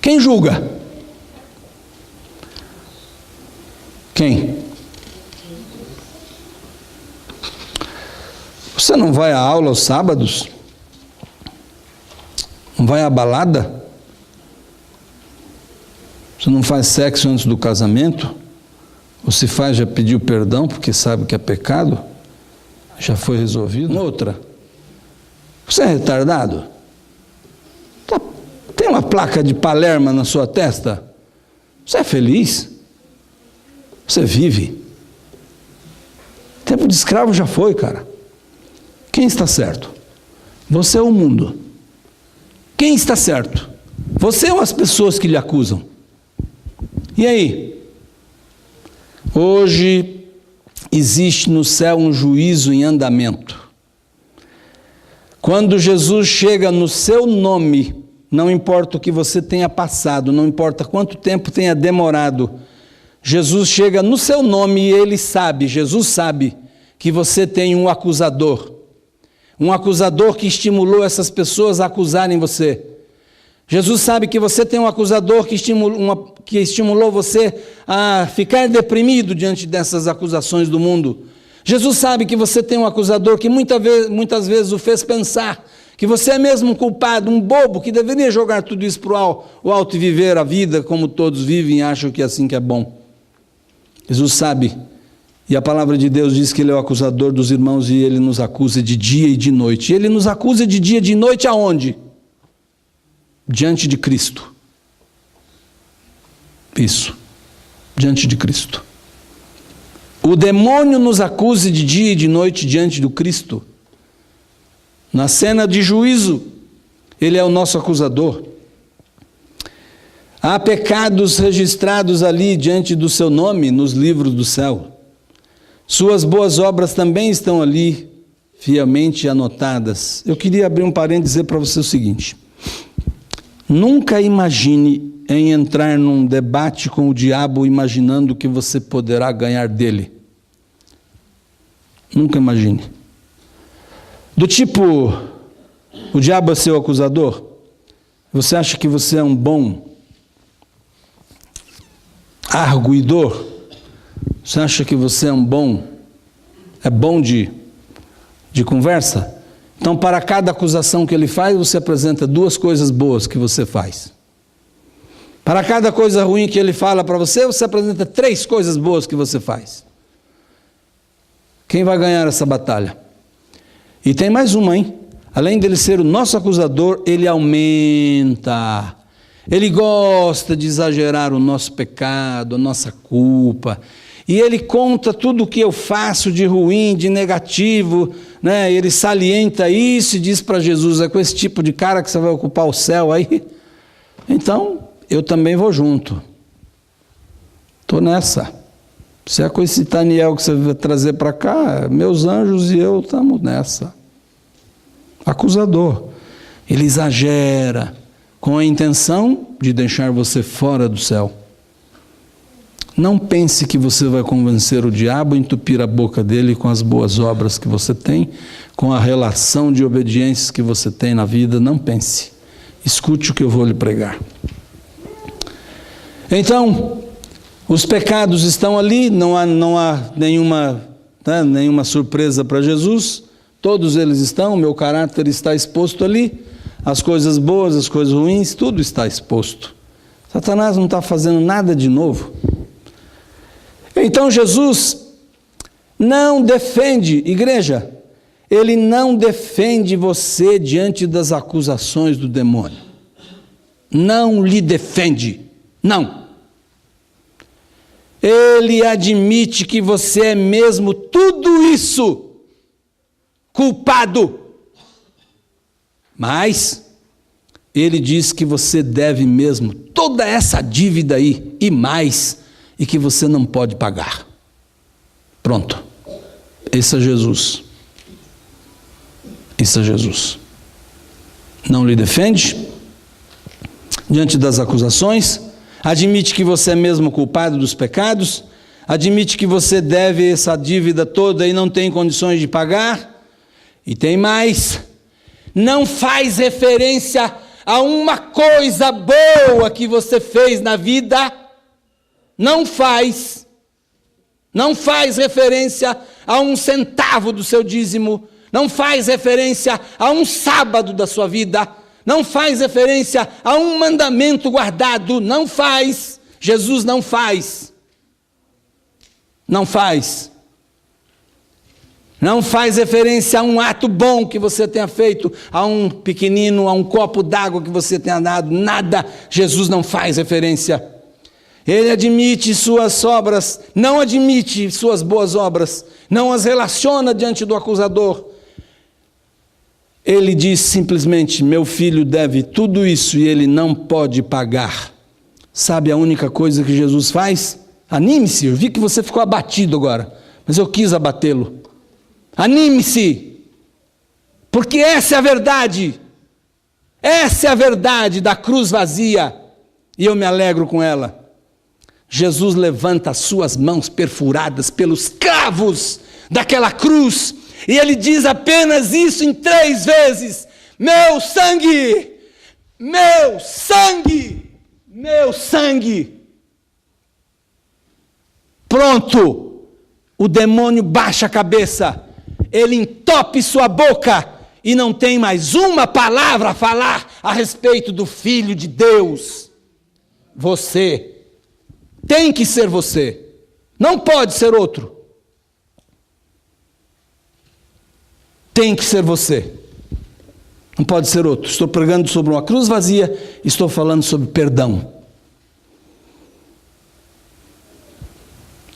Quem julga? Quem? Você não vai à aula aos sábados? Não vai à balada? Você não faz sexo antes do casamento? Ou se faz, já pediu perdão porque sabe que é pecado? Já foi resolvido? Outra. Você é retardado? Tem uma placa de Palermo na sua testa? Você é feliz? Você vive? Tempo de escravo já foi, cara. Quem está certo? Você ou o mundo? Quem está certo? Você ou as pessoas que lhe acusam? E aí? Hoje existe no céu um juízo em andamento. Quando Jesus chega no seu nome, não importa o que você tenha passado, não importa quanto tempo tenha demorado, Jesus chega no seu nome e ele sabe, Jesus sabe, que você tem um acusador que estimulou essas pessoas a acusarem você. Jesus sabe que você tem um acusador que estimulou você a ficar deprimido diante dessas acusações do mundo. Jesus sabe que você tem um acusador que muitas vezes o fez pensar que você é mesmo um culpado, um bobo, que deveria jogar tudo isso para o alto e viver a vida como todos vivem e acham que é assim que é bom. Jesus sabe, e a palavra de Deus diz que Ele é o acusador dos irmãos e Ele nos acusa de dia e de noite. E Ele nos acusa de dia e de noite aonde? Diante de Cristo. Isso, diante de Cristo. O demônio nos acusa de dia e de noite diante do Cristo. Na cena de juízo, Ele é o nosso acusador. Há pecados registrados ali diante do seu nome nos livros do céu. Suas boas obras também estão ali, fielmente anotadas. Eu queria abrir um parênteses e dizer para você o seguinte: nunca imagine em entrar num debate com o diabo imaginando que você poderá ganhar dele. Nunca imagine. Do tipo, o diabo é seu acusador? Você acha que você é um bom arguidor? Você acha que você é bom de conversa? Então, para cada acusação que ele faz, você apresenta 2 coisas boas que você faz. Para cada coisa ruim que ele fala para você, você apresenta 3 coisas boas que você faz. Quem vai ganhar essa batalha? E tem mais uma, hein? Além dele ser o nosso acusador, ele aumenta. Ele gosta de exagerar o nosso pecado, a nossa culpa. E ele conta tudo o que eu faço de ruim, de negativo, né? Ele salienta isso e diz para Jesus: é com esse tipo de cara que você vai ocupar o céu aí? Então, eu também vou junto. Estou nessa. Se é com esse Daniel que você vai trazer para cá, meus anjos e eu estamos nessa. Acusador. Ele exagera com a intenção de deixar você fora do céu. Não pense que você vai convencer o diabo a entupir a boca dele com as boas obras que você tem, com a relação de obediências que você tem na vida. Não pense. Escute o que eu vou lhe pregar. Então, os pecados estão ali, não há nenhuma surpresa para Jesus. Todos eles estão, o meu caráter está exposto ali. As coisas boas, as coisas ruins, tudo está exposto. Satanás não está fazendo nada de novo. Então Jesus não defende, igreja, ele não defende você diante das acusações do demônio. Não lhe defende, não. Ele admite que você é mesmo tudo isso, culpado. Mas ele diz que você deve mesmo toda essa dívida aí e mais, e que você não pode pagar. Pronto. Esse é Jesus. Isso é Jesus. Não lhe defende diante das acusações, admite que você é mesmo culpado dos pecados, admite que você deve essa dívida toda e não tem condições de pagar, e tem mais, não faz referência a uma coisa boa que você fez na vida, não faz referência a 1 centavo do seu dízimo, não faz referência a 1 sábado da sua vida, não faz referência a 1 mandamento guardado, não faz. Jesus não faz. Não faz. Não faz referência a 1 ato bom que você tenha feito, a um pequenino, a 1 copo d'água que você tenha dado, nada. Jesus não faz referência. Ele admite suas obras, não admite suas boas obras, não as relaciona diante do acusador. Ele diz simplesmente: meu filho deve tudo isso e ele não pode pagar. Sabe a única coisa que Jesus faz? Anime-se, eu vi que você ficou abatido agora, mas eu quis abatê-lo. Anime-se, porque essa é a verdade. Essa é a verdade da cruz vazia, e eu me alegro com ela. Jesus levanta as suas mãos perfuradas pelos cravos daquela cruz, e ele diz apenas isso em 3 vezes: meu sangue, meu sangue, meu sangue. Pronto, o demônio baixa a cabeça, ele entope sua boca e não tem mais uma palavra a falar a respeito do Filho de Deus. Você tem que ser você, não pode ser outro. Tem que ser você, não pode ser outro. Estou pregando sobre uma cruz vazia, estou falando sobre perdão.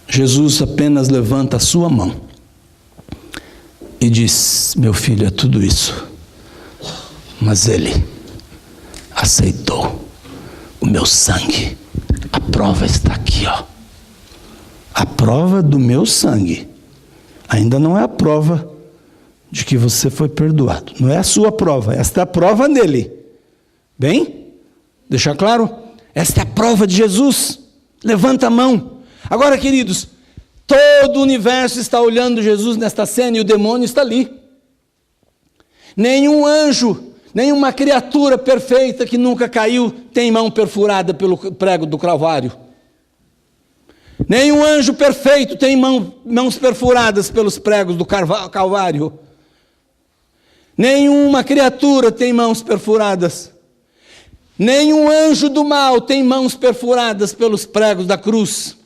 Jesus apenas levanta a sua mão e diz: meu filho, é tudo isso, mas ele aceitou o meu sangue. A prova está aqui, ó. A prova do meu sangue. Ainda não é a prova de que você foi perdoado. Não é a sua prova, esta é a prova dele. Bem? Deixar claro? Esta é a prova de Jesus. Levanta a mão. Agora, queridos, todo o universo está olhando Jesus nesta cena e o demônio está ali. Nenhum anjo, nenhuma criatura perfeita que nunca caiu tem mão perfurada pelo prego do Calvário. Nenhum anjo perfeito tem mãos perfuradas pelos pregos do Calvário. Nenhuma criatura tem mãos perfuradas. Nenhum anjo do mal tem mãos perfuradas pelos pregos da cruz.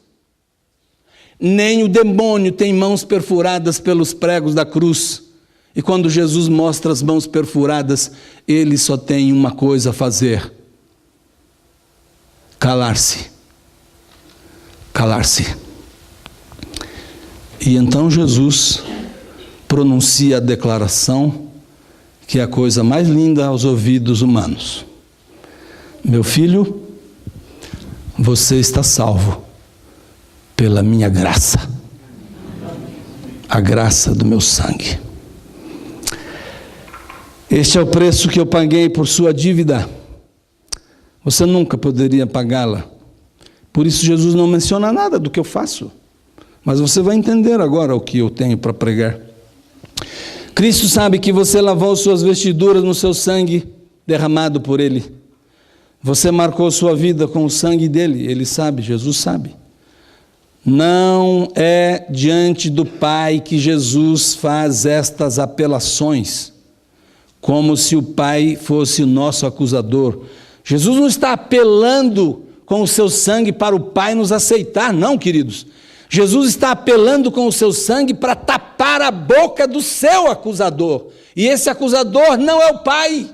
Nem o demônio tem mãos perfuradas pelos pregos da cruz. E quando Jesus mostra as mãos perfuradas, ele só tem uma coisa a fazer: calar-se. Calar-se. E então Jesus pronuncia a declaração que é a coisa mais linda aos ouvidos humanos: meu filho, você está salvo pela minha graça, a graça do meu sangue. Este é o preço que eu paguei por sua dívida. Você nunca poderia pagá-la. Por isso Jesus não menciona nada do que eu faço. Mas você vai entender agora o que eu tenho para pregar. Cristo sabe que você lavou suas vestiduras no seu sangue derramado por Ele. Você marcou sua vida com o sangue dele. Ele sabe, Jesus sabe. Não é diante do Pai que Jesus faz estas apelações, como se o Pai fosse o nosso acusador. Jesus não está apelando com o seu sangue para o Pai nos aceitar, não, queridos. Jesus está apelando com o seu sangue para tapar a boca do seu acusador. E esse acusador não é o Pai.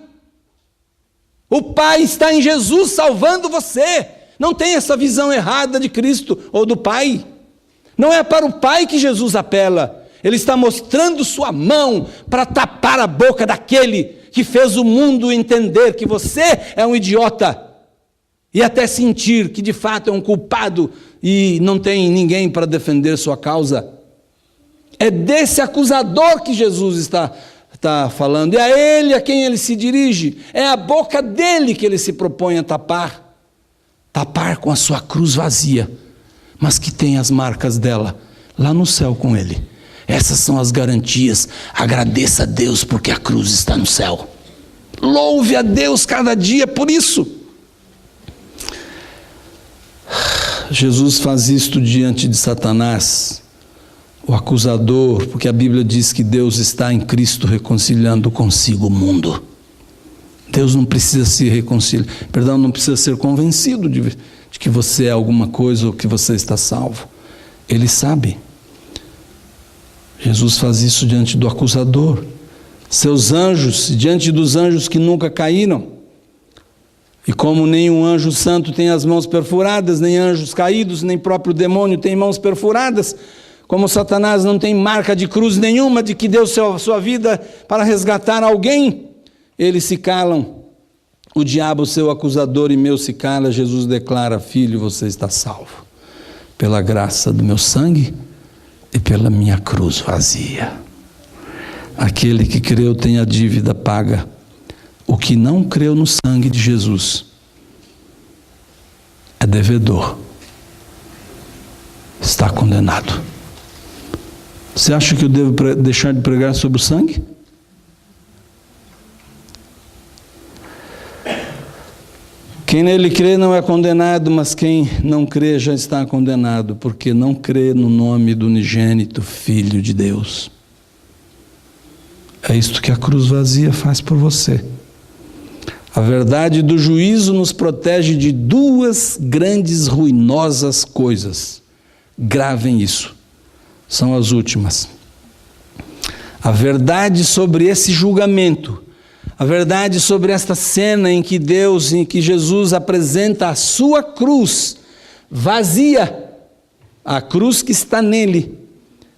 O Pai está em Jesus salvando você. Não tem essa visão errada de Cristo ou do Pai. Não é para o Pai que Jesus apela. Ele está mostrando sua mão para tapar a boca daquele que fez o mundo entender que você é um idiota e até sentir que de fato é um culpado e não tem ninguém para defender sua causa. É desse acusador que Jesus está falando. É a ele a quem ele se dirige. É a boca dele que ele se propõe a tapar. Tapar com a sua cruz vazia, mas que tem as marcas dela lá no céu com ele. Essas são as garantias. Agradeça a Deus porque a cruz está no céu. Louve a Deus cada dia por isso. Jesus faz isto diante de Satanás, o acusador, porque a Bíblia diz que Deus está em Cristo reconciliando consigo o mundo. Deus não precisa se reconciliar, não precisa ser convencido de que você é alguma coisa ou que você está salvo. Ele sabe. Jesus faz isso diante do acusador. Seus anjos, diante dos anjos que nunca caíram. E como nenhum anjo santo tem as mãos perfuradas, nem anjos caídos, nem próprio demônio tem mãos perfuradas, como Satanás não tem marca de cruz nenhuma de que deu sua vida para resgatar alguém, eles se calam. O diabo, seu acusador, e meu se cala. Jesus declara: filho, você está salvo pela graça do meu sangue e pela minha cruz vazia. Aquele que creu tem a dívida paga. O que não creu no sangue de Jesus é devedor está condenado. Você acha que eu devo deixar de pregar sobre o sangue? Quem nele crê não é condenado, mas quem não crê já está condenado, porque não crê no nome do unigênito Filho de Deus. É isto que a cruz vazia faz por você. A verdade do juízo nos protege de duas grandes ruinosas coisas. Gravem isso. São as últimas. A verdade sobre esse julgamento, a verdade sobre esta cena em que Jesus apresenta a sua cruz vazia, a cruz que está nele,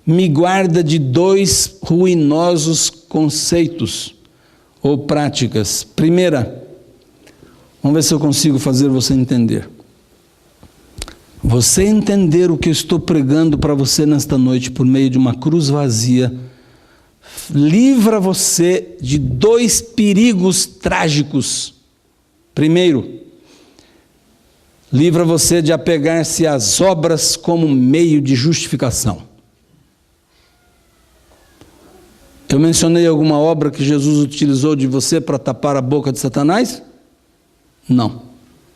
me guarda de dois ruinosos conceitos ou práticas. Primeira, vamos ver se eu consigo fazer você entender. Você entender o que eu estou pregando para você nesta noite por meio de uma cruz vazia, livra você de dois perigos trágicos. Primeiro, livra você de apegar-se às obras como meio de justificação. Eu mencionei alguma obra que Jesus utilizou de você para tapar a boca de Satanás? Não.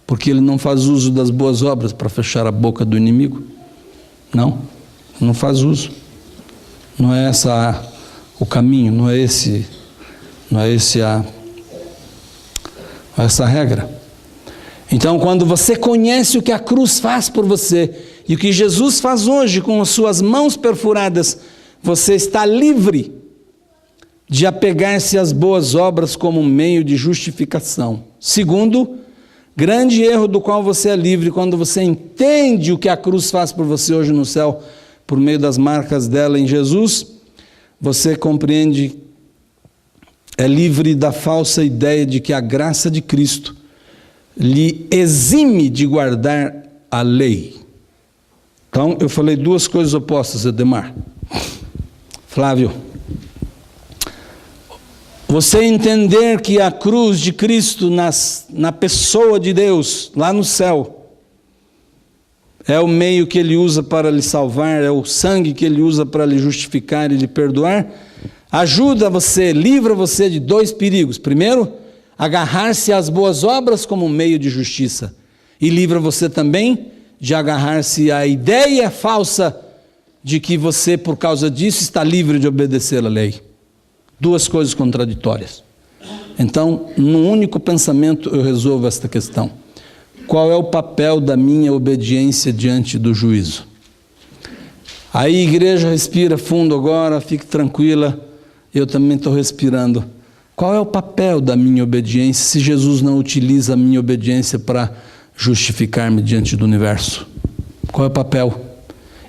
Porque ele não faz uso das boas obras para fechar a boca do inimigo? Não faz uso. Não é essa o caminho, não é essa a regra. Então, quando você conhece o que a cruz faz por você e o que Jesus faz hoje com as suas mãos perfuradas, você está livre de apegar-se às boas obras como meio de justificação. Segundo, grande erro do qual você é livre quando você entende o que a cruz faz por você hoje no céu, por meio das marcas dela em Jesus, você compreende, é livre da falsa ideia de que a graça de Cristo lhe exime de guardar a lei. Então, eu falei duas coisas opostas, Edemar. Flávio, você entender que a cruz de Cristo na pessoa de Deus, lá no céu, é o meio que Ele usa para lhe salvar, é o sangue que Ele usa para lhe justificar e lhe perdoar, ajuda você, livra você de dois perigos. Primeiro, agarrar-se às boas obras como meio de justiça, e livra você também de agarrar-se à ideia falsa de que você, por causa disso, está livre de obedecer à lei. Duas coisas contraditórias. Então, num único pensamento eu resolvo esta questão. Qual é o papel da minha obediência diante do juízo? Aí, igreja, respira fundo agora, fique tranquila, eu também estou respirando. Qual é o papel da minha obediência se Jesus não utiliza a minha obediência para justificar-me diante do universo? Qual é o papel?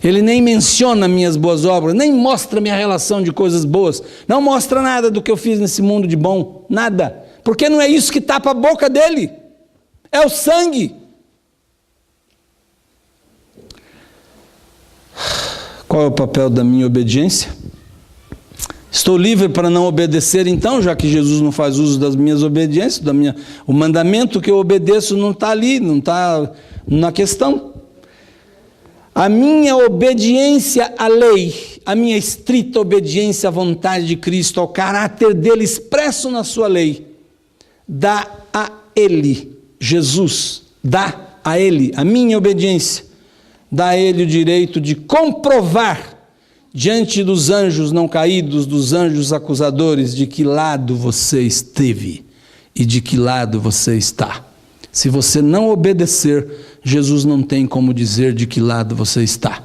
Ele nem menciona minhas boas obras, nem mostra minha relação de coisas boas, não mostra nada do que eu fiz nesse mundo de bom, nada, porque não é isso que tapa a boca dele, é o sangue. Qual é o papel da minha obediência? Estou livre para não obedecer então, já que Jesus não faz uso das minhas obediências, o mandamento que eu obedeço não está ali, não está na questão. A minha obediência à lei, a minha estrita obediência à vontade de Cristo, ao caráter dele expresso na sua lei, dá a ele, Jesus, dá a ele, a minha obediência, dá a ele o direito de comprovar diante dos anjos não caídos, dos anjos acusadores, de que lado você esteve e de que lado você está. Se você não obedecer, Jesus não tem como dizer de que lado você está.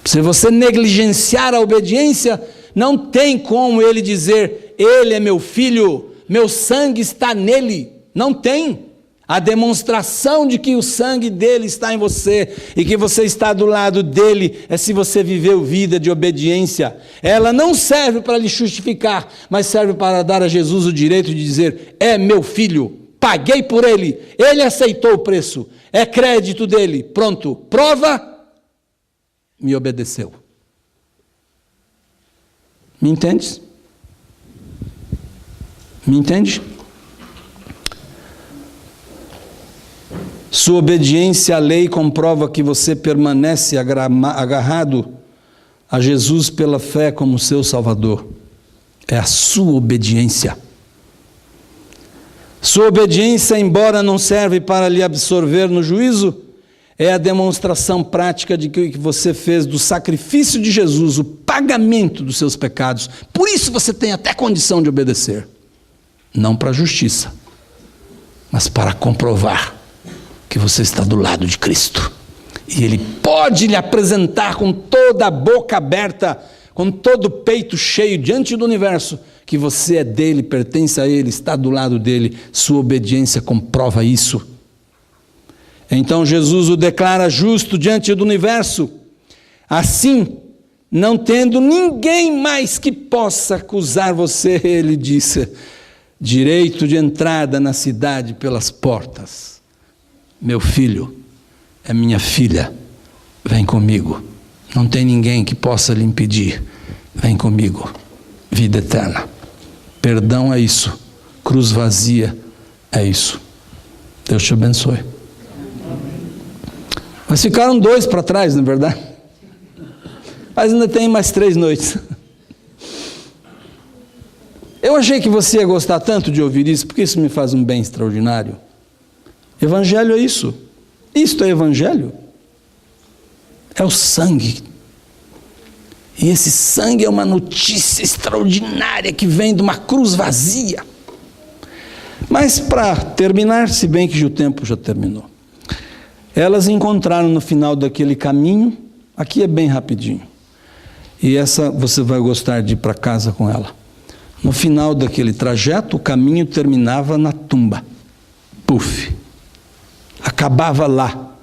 Se você negligenciar a obediência, não tem como ele dizer, ele é meu filho, meu sangue está nele. Não tem. A demonstração de que o sangue dele está em você e que você está do lado dele é se você viveu vida de obediência. Ela não serve para lhe justificar, mas serve para dar a Jesus o direito de dizer, é meu filho, paguei por ele, ele aceitou o preço, é crédito dele, pronto, prova, me obedeceu. Me entende? Me entende? Sua obediência à lei comprova que você permanece agarrado a Jesus pela fé como seu Salvador. É a sua obediência. Sua obediência, embora não serve para lhe absorver no juízo, é a demonstração prática de que você fez do sacrifício de Jesus o pagamento dos seus pecados. Por isso você tem até condição de obedecer. Não para a justiça, mas para comprovar que você está do lado de Cristo. E Ele pode lhe apresentar com toda a boca aberta, com todo o peito cheio diante do universo, que você é dele, pertence a ele, está do lado dele. Sua obediência comprova isso. Então Jesus o declara justo diante do universo. Assim, não tendo ninguém mais que possa acusar você, ele disse, direito de entrada na cidade pelas portas. Meu filho, é minha filha, vem comigo. Não tem ninguém que possa lhe impedir. Vem comigo. Vida eterna. Perdão é isso. Cruz vazia é isso. Deus te abençoe. Mas ficaram 2 para trás, não é verdade? Mas ainda tem mais 3 noites. Eu achei que você ia gostar tanto de ouvir isso, porque isso me faz um bem extraordinário. Evangelho é isso. Isto é evangelho. É o sangue. E esse sangue é uma notícia extraordinária que vem de uma cruz vazia. Mas para terminar, se bem que o tempo já terminou, elas encontraram no final daquele caminho, aqui é bem rapidinho, e essa você vai gostar de ir para casa com ela. No final daquele trajeto, o caminho terminava na tumba. Puf! Acabava lá.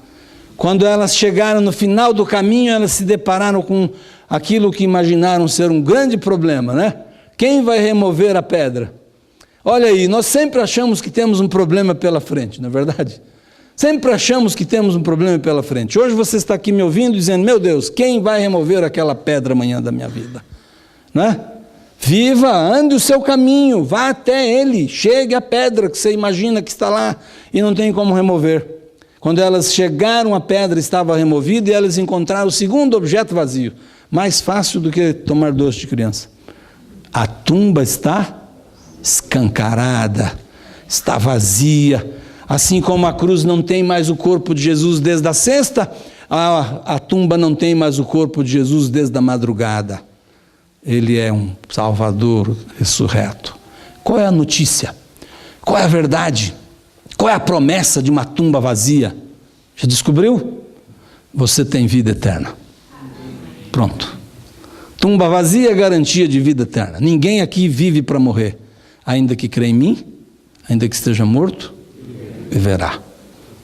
Quando elas chegaram no final do caminho, elas se depararam com aquilo que imaginaram ser um grande problema, né? Quem vai remover a pedra? Olha aí, nós sempre achamos que temos um problema pela frente, não é verdade? Sempre achamos que temos um problema pela frente. Hoje você está aqui me ouvindo dizendo, meu Deus, quem vai remover aquela pedra amanhã da minha vida? Né? Viva, ande o seu caminho, vá até ele, chegue à pedra que você imagina que está lá e não tem como remover. Quando elas chegaram, a pedra estava removida e elas encontraram o segundo objeto vazio. Mais fácil do que tomar doce de criança. A tumba está escancarada, está vazia. Assim como a cruz não tem mais o corpo de Jesus desde a sexta, a tumba não tem mais o corpo de Jesus desde a madrugada. Ele é um Salvador ressurreto. Qual é a notícia? Qual é a verdade? Qual é a promessa de uma tumba vazia? Já descobriu? Você tem vida eterna. Pronto. Tumba vazia é garantia de vida eterna. Ninguém aqui vive para morrer. Ainda que crê em mim, ainda que esteja morto, viverá.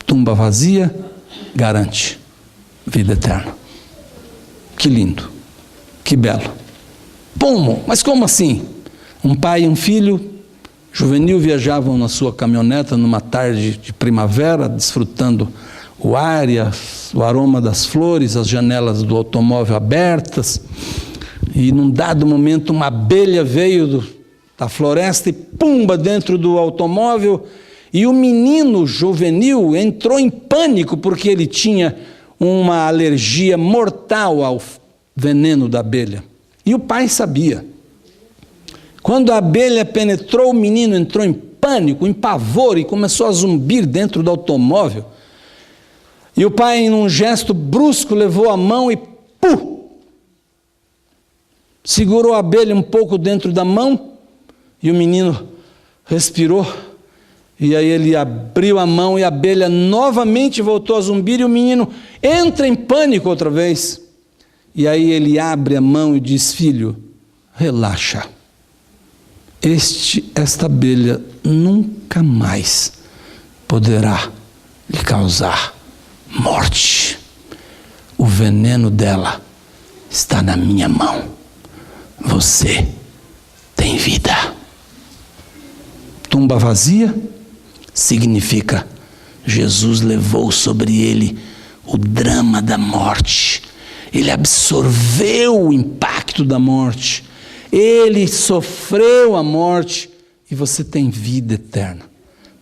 Tumba vazia garante vida eterna. Que lindo, que belo. Como? Mas como assim? Um pai e um filho juvenil viajavam na sua caminhoneta numa tarde de primavera, desfrutando o ar e o aroma das flores, as janelas do automóvel abertas, e num dado momento uma abelha veio da floresta e pumba dentro do automóvel, e o menino juvenil entrou em pânico porque ele tinha uma alergia mortal ao veneno da abelha. E o pai sabia. Quando a abelha penetrou, o menino entrou em pânico, em pavor, e começou a zumbir dentro do automóvel. E o pai, em um gesto brusco, levou a mão e segurou a abelha um pouco dentro da mão, e o menino respirou, e aí ele abriu a mão e a abelha novamente voltou a zumbir, e o menino entra em pânico outra vez. E aí ele abre a mão e diz, filho, relaxa. Esta abelha nunca mais poderá lhe causar morte. O veneno dela está na minha mão. Você tem vida. Tumba vazia significa Jesus levou sobre ele o drama da morte. Ele absorveu o impacto da morte. Ele sofreu a morte e você tem vida eterna.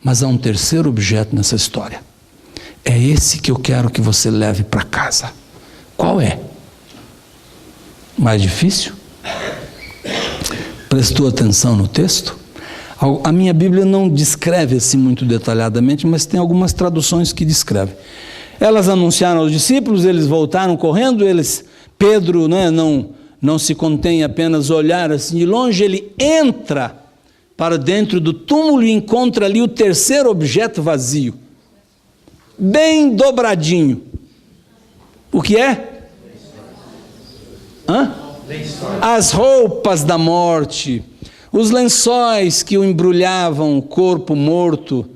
Mas há um terceiro objeto nessa história. É esse que eu quero que você leve para casa. Qual é? Mais difícil? Prestou atenção no texto? A minha Bíblia não descreve assim muito detalhadamente, mas tem algumas traduções que descrevem. Elas anunciaram aos discípulos, eles voltaram correndo, Pedro, né, não se contém apenas olhar assim de longe, ele entra para dentro do túmulo e encontra ali o terceiro objeto vazio, bem dobradinho. O que é? As roupas da morte, os lençóis que o embrulhavam o corpo morto,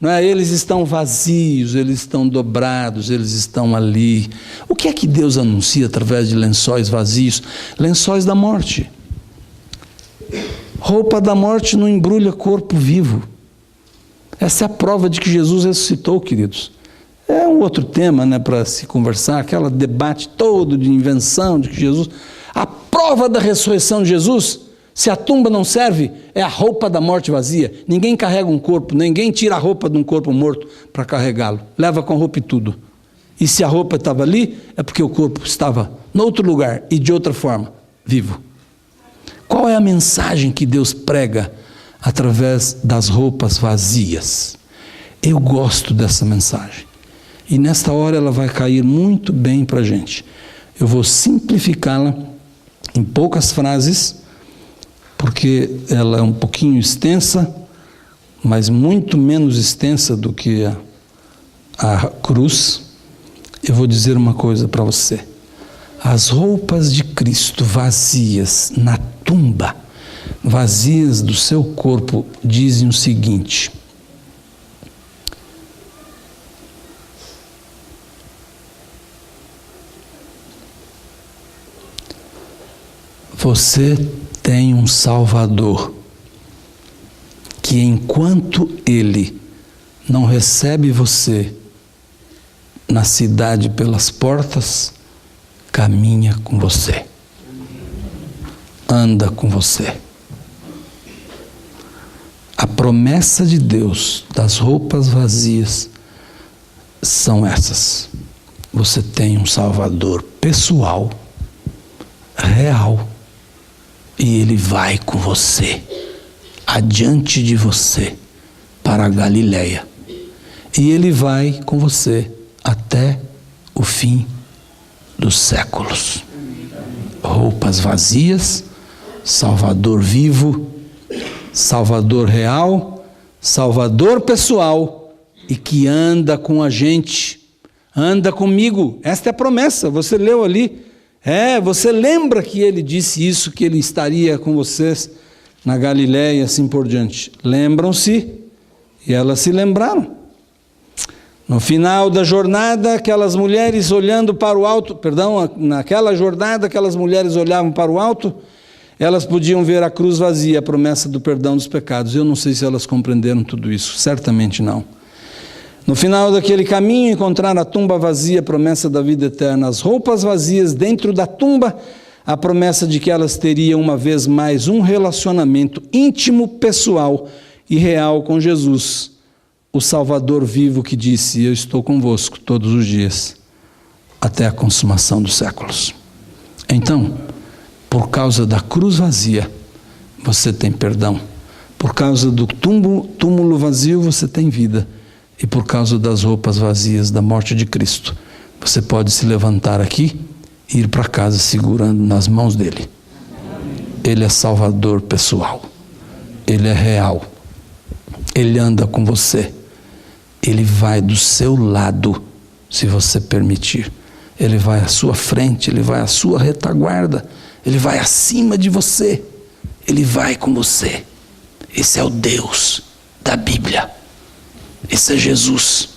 não é? Eles estão vazios, eles estão dobrados, eles estão ali. O que é que Deus anuncia através de lençóis vazios? Lençóis da morte. Roupa da morte não embrulha corpo vivo. Essa é a prova de que Jesus ressuscitou, queridos. É um outro tema, né, para se conversar, aquele debate todo de invenção de que Jesus... A prova da ressurreição de Jesus, se a tumba não serve, é a roupa da morte vazia. Ninguém carrega um corpo, ninguém tira a roupa de um corpo morto para carregá-lo. Leva com roupa e tudo. E se a roupa estava ali, é porque o corpo estava em outro lugar e de outra forma, vivo. Qual é a mensagem que Deus prega através das roupas vazias? Eu gosto dessa mensagem. E nesta hora ela vai cair muito bem para a gente. Eu vou simplificá-la em poucas frases, porque ela é um pouquinho extensa, mas muito menos extensa do que a cruz. Eu vou dizer uma coisa para você. As roupas de Cristo vazias na tumba, vazias do seu corpo, dizem o seguinte: você tem um Salvador que, enquanto Ele não recebe você na cidade pelas portas, caminha com você, anda com você. A promessa de Deus das roupas vazias são essas. Você tem um Salvador pessoal, real, e Ele vai com você, adiante de você, para a Galileia. E Ele vai com você até o fim dos séculos. Roupas vazias, Salvador vivo, Salvador real, Salvador pessoal, e que anda com a gente, anda comigo. Esta é a promessa, você leu ali. Você lembra que Ele disse isso, que Ele estaria com vocês na Galiléia e assim por diante. Lembram-se? E elas se lembraram. No final da jornada, aquelas mulheres olhando para o alto, naquela jornada, aquelas mulheres olhavam para o alto, elas podiam ver a cruz vazia, a promessa do perdão dos pecados. Eu não sei se elas compreenderam tudo isso, certamente não. No final daquele caminho, encontraram a tumba vazia, a promessa da vida eterna. As roupas vazias dentro da tumba, a promessa de que elas teriam uma vez mais um relacionamento íntimo, pessoal e real com Jesus, o Salvador vivo que disse: eu estou convosco todos os dias, até a consumação dos séculos. Então, por causa da cruz vazia, você tem perdão. Por causa do túmulo vazio, você tem vida. E por causa das roupas vazias da morte de Cristo, você pode se levantar aqui e ir para casa segurando nas mãos dele. Ele é Salvador pessoal. Ele é real. Ele anda com você. Ele vai do seu lado, se você permitir. Ele vai à sua frente, ele vai à sua retaguarda, ele vai acima de você. Ele vai com você. Esse é o Deus da Bíblia. Esse é Jesus.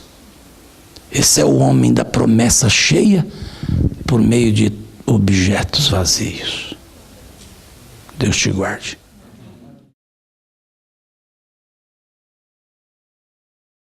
Esse é o homem da promessa cheia por meio de objetos vazios. Deus te guarde.